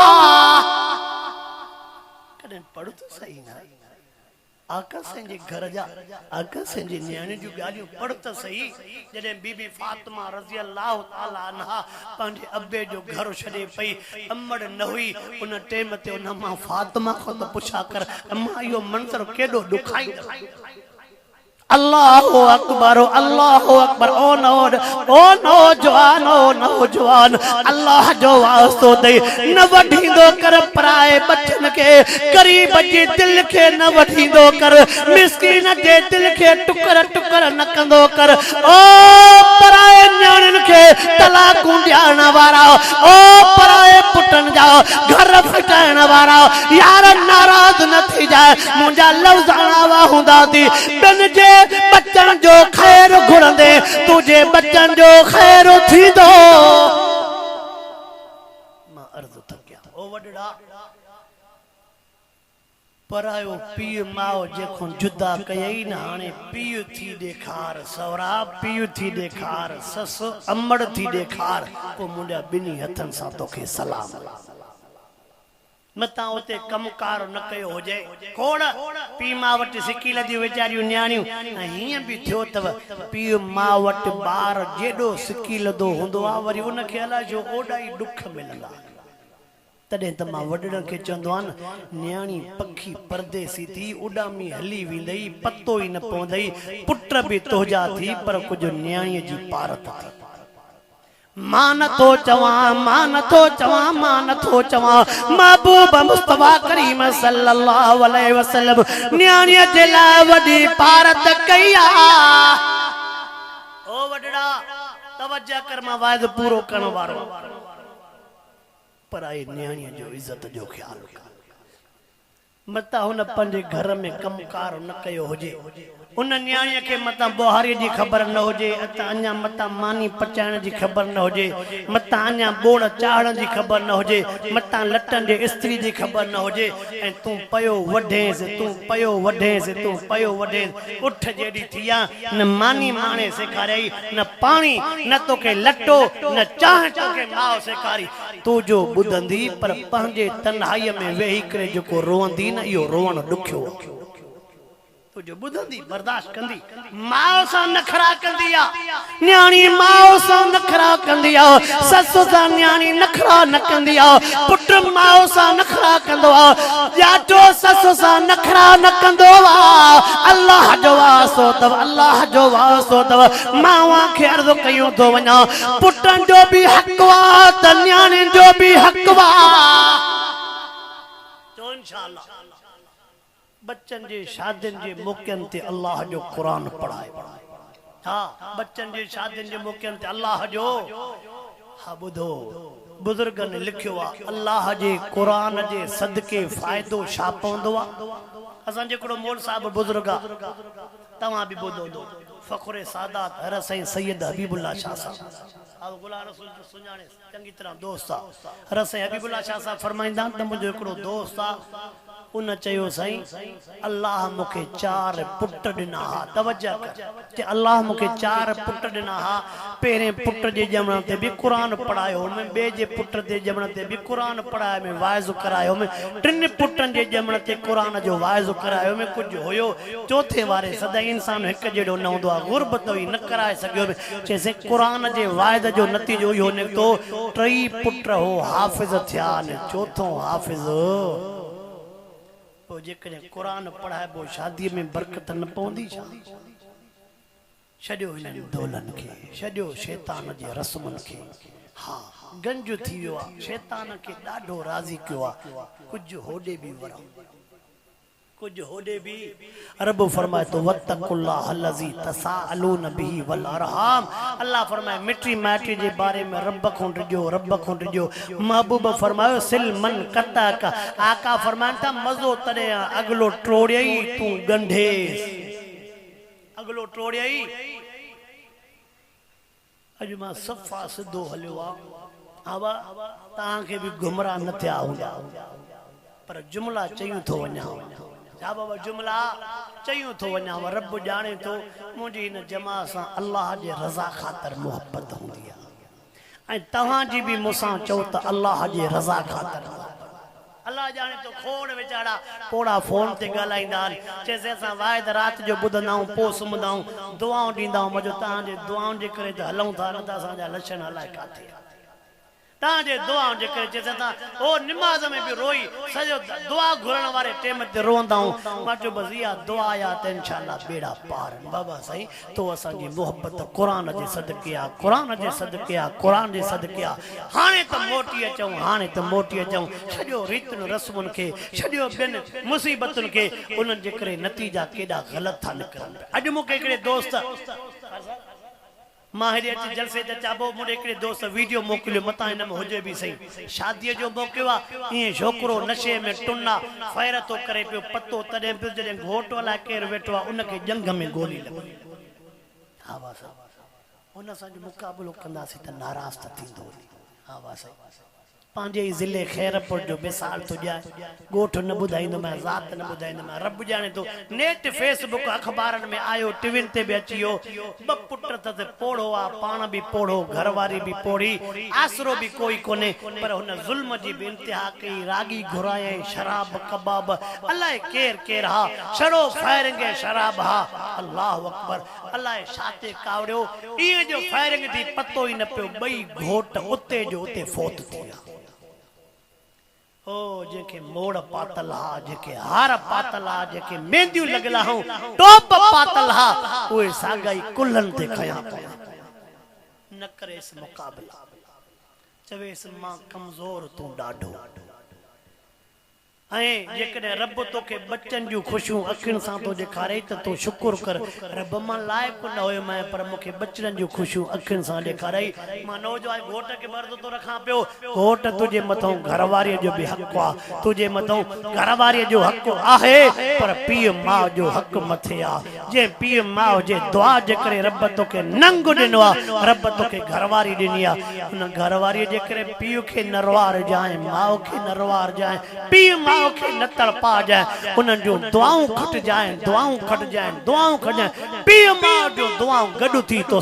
कदे पढ़ तो सही ना आका सिंह जे घर जा आका सिंह जी न्याणी जो गालियों पढ़ तो सही जडे बीबी फातिमा रज़ी अल्लाह ताला अन्हा पंहिंजे अब्बे जो घर छॾे पई अमड़ न हुई उन टेम ते उन मां फातिमा को तो पुछा कर अम्मा इहो मंज़र केॾो ॾुखाईंदो अल्लाहु अकबर ओ नौजवान अल्लाह जो वास्तो दे न वठींदो कर पराए बचन के गरीब जी दिल के न वठींदो कर मिस्किन जे दिल के टुकर टुकर न कंदो कर ओ पराए न्याणिन के तलाकूं ॾियण वारा ओ पराए पुटन जा घर फिटाइण वारा यार नाराज न थी जाए मुंहिंजा लफ्ज़ अणावा हूंदा थी बिन जे बच्चन जो खैर घुरंदे तुझे बच्चन जो खैर थींदो मां अर्ज़ थकिया ओ वडड़ा परायो पीउ माओ जेको जुदा कयई न हाणे पीउ थी ॾेखार सवरा पीउ थी ॾेखार सस अमड़ थी ॾेखार पोइ मुंहिंजा ॿिन्ही हथनि सां तोखे सलाम मता उते कमकार न कयो हुजे कोड़ पी मां वटि सिकील जी वीचारियूं न्याणियूं हीअं बि थियो अथव पीउ मां वटि ॿार जेॾो सिकीलंदो हूंदो आहे वरी उनखे अलाए जो ओॾा ई ॾुख मिलंदा तॾहिं त मां वॾड़नि खे चवंदो आहियां न न्याणी पखी परदेसी थी उॾामी हली वेंदई पतो ई न पवंदई पुट बि तोजा थी पर कुझु न्याणीअ जी पारत थी मान तो चवा मान तो चवा मान तो चवा महबूब मुस्तफा करीम सल्लल्लाहु अलैहि वसल्लम न्याणीअ जे लाइ वॾी भारत कया ओ वडड़ा तवज्जो कर मां वाइदो पूरो करण वारो पर आई न्याणीअ जो इज्जत जो ख्याल कर मता हुन पंहिंजे घर में कमकार न कयो हुजे उन न्याणीअ खे मता बोहारी जी ख़बर न हुजे अञा मता मानी पचाइण जी ख़बर न हुजे मता अञा बोड़ चाढ़ण जी ख़बर न हुजे मता लटन जे इस्त्री जी ख़बर न हुजे ऐं तूं पयो वढेस तूं पयो वढेस तूं पयो वढेस उठ जेडी थिया न मानी माणे सेखारियई न पाणी न तोखे लटो न चाह तोखे माउ सेखारी तू जो ॿुधंदी पर पंहिंजे तन्हाईअ में वेही करे जेको रोअंदी न इहो रोअण ॾुखियो जो बुधंदी बर्दाश्त कंदी माओ सा नखरा कंदी आ न्याणी माओ सा नखरा कंदी आ ससु सा न्याणी नखरा न कंदी आ पुट माओ सा नखरा कंदो आ जाटो ससु सा नखरा न कंदो आ अल्लाह जो वासो तव अल्लाह जो वासो तव मावा खे अर्ज़ कयूं तो वञा पुटन जो भी हक वा त न्याणी जो भी हक वा तो इंशाअल्लाह बच्चन जे शादिन जे मौक़न ते अल्लाह जो कुरान पढ़ाए हाँ बच्चन जे शादिन जे मौक़न ते अल्लाह जो हाँ बुधो बुजुर्गन लिखियो आ अल्लाह जे कुरान जे सदके फायदो छा पवंदो आ असां जेकड़ो मोल साहब बुजुर्ग आ तव्हां भी ॿुधो फखरे सादात हर साईं सैयद हबीबुल्लाह शाह साहब अब गुलाम रसूल सुञाणे चंगी तरह दोस्त आ हर साईं हबीबुल्लाह शाह साहब फरमाइंदा त मुंहिंजो हिकिड़ो दोस्त आ उन चयो साईं अल्लाह मुखे 4 पुट ॾिना हा तवज्जो कर कि अल्लाह मुखे 4 पुट ॾिना हा पहिरें पुट जे ॼमण ते भी कुरान पढ़ायो मैं ॿे जे पुट जे ॼमण ते भी कुरान पढ़ायो मैं वाइज़ करायो मैं 3 पुटन जे ॼमण ते कुरान जो वाइज़ करायो मैं कुछ होयो चौथे वारे सदा इंसान हिक जहिड़ो न हूंदो आहे गुरबत हुई न कराए सघियो चइसे कुरान जे वाइद जो नतीजो इहो निकितो 3 पुट हो हाफ़िज़ थिया न चौथों हाफ़िज़ जेकॾहिं कुरान पढ़ाइबो शादीअ में बरकत न पवंदी छॾियो हिननि दौलनि खे छॾियो शैतान जे रस्मनि खे हा गंज थी वियो आहे शैतान खे ॾाढो राज़ी कयो आहे कुझु होॾे बि वरो कुछ होदे भी रब फरमाए तो वत्तकुल्लाह अल्लज़ी तसाअलून बिही वल अरहाम अल्लाह फरमाए मिट्टी माटी जे बारे में रब को रिजो महबूब फरमायो सिल मन कता का आका फरमाता मजो तड़े अगलो टोड़ियई तू गंढेस अगलो टोड़ियई अज मां सफ़ा सिधो हलियो आ आवा तां के भी गुमराह न थिया हुंदा पर जुमला चयूं थो वञा जा बाबा जुमला चयूं थो वञा रब जाने तो मुंहिंजी इन जमा सां अल्लाह जे रज़ा ख़ातिर मोहब्बत हूंदी आहे ऐं तव्हां जी भी मूंसां चओ त अल्लाह जे रज़ा ख़ातिर अल्लाह जाने तो खोड़ वेचारा पोड़ा फोन ते ॻाल्हाईंदा आहिनि चइसे असां वाहिद राति जो ॿुधंदा आहियूं पोइ सुम्हंदा आहियूं दुआऊं ॾींदा आहियूं मज़ो तव्हांजे दुआउनि जे करे त हलूं था न त असांजा लक्षण अलाए काथे ताजे दुआ जे करे चेता था ओ नमाज में भी रोई सजो दुआ घुरण वाले टाइम ते रोंदा हूं माचो बजिया दुआ या त इंशाअल्लाह बेड़ा पार बाबा सही तो असा जी मोहब्बत कुरान जे सदके आ कुरान जे सदके आ कुरान जे सदके आ हाने त मोटी अचूं छडियो रीतन रस्मन के छडियो बिन मुसीबतन के उनन जे करे नतीजा केडा गलत था निकरन अज मुके एकड़े दोस्त माहिर अची जलसे ते चाबो मुडे एकड़े दोस्त वीडियो मोकलियो मता इन में हुजे भी सही शादी जो मौको आ ये छोकरो नशे में टुन्ना फैर तो करे पियो पतो तडे पियो जडे घोट वाला केर वेठो आ उनके जंग में गोली लगी हा बस उन सा जो मुकाबलो कंदासी त नाराज त थींदो हा बस पांजे जिले खैरपुर जो मिसाल तो जाए गोठ न बुधाइंदो मैं जात न बुधाइंदो मैं रब जाने तो नेट फेसबुक अखबारन में आयो टीवी ते भी अचियो ब पुत्र त पोड़ो आ पान भी पोड़ो घरवारी भी पोड़ी आसरो भी कोई कोने पर हुन जुल्म जी भी इंतहा कई रागी घुराए शराब कबाब अल्लाह केर केर हा छड़ो फायरिंग शराब हा अल्लाह अकबर अल्लाह शाते कावड़ो ये जो फायरिंग थी पतो ही न पियो बई घोट उते जो उते फोत थिया ओ जेके मोड़ पातल हा जेके हार पातल हा जेके मेंदियूं लगला हो टोप पातल हा ओए सागाई कुल्हन ते खया न करेस मुकाबला चवेस मां कमजोर तू डाढो जेकॾहिं रब तोखे बच्चन जूं ख़ुशियूं अखियुनि सां तो ॾेखारे त तूं शुकुर कर रब मां लाइक़ न हुयो मैं पर मूंखे बचड़नि जूं ख़ुशियूं अखियुनि सां ॾेखाराई मां नौजवान घोट खे मर्द तो रखां पियो घोट तुंहिंजे मथां घरवारीअ जो बि हक़ आहे तुंहिंजे मथां घरवारीअ जो हक़ आहे पर पीउ माउ जो हक़ मथे आहे जे पीउ माउ जे दुआ जे करे रब तोखे नंग ॾिनो आहे रब तोखे घरवारी ॾिनी आहे हुन घरवारीअ जे करे पीउ खे नरवार जाए माउ खे नरवार जाए पीउ माउ खे न तड़पा जाए उन्हनि जूं दुआऊं खट जाए दुआऊं खट जाए दुआऊं खट जाए पीउ माउ जो दुआऊं गॾु थी तो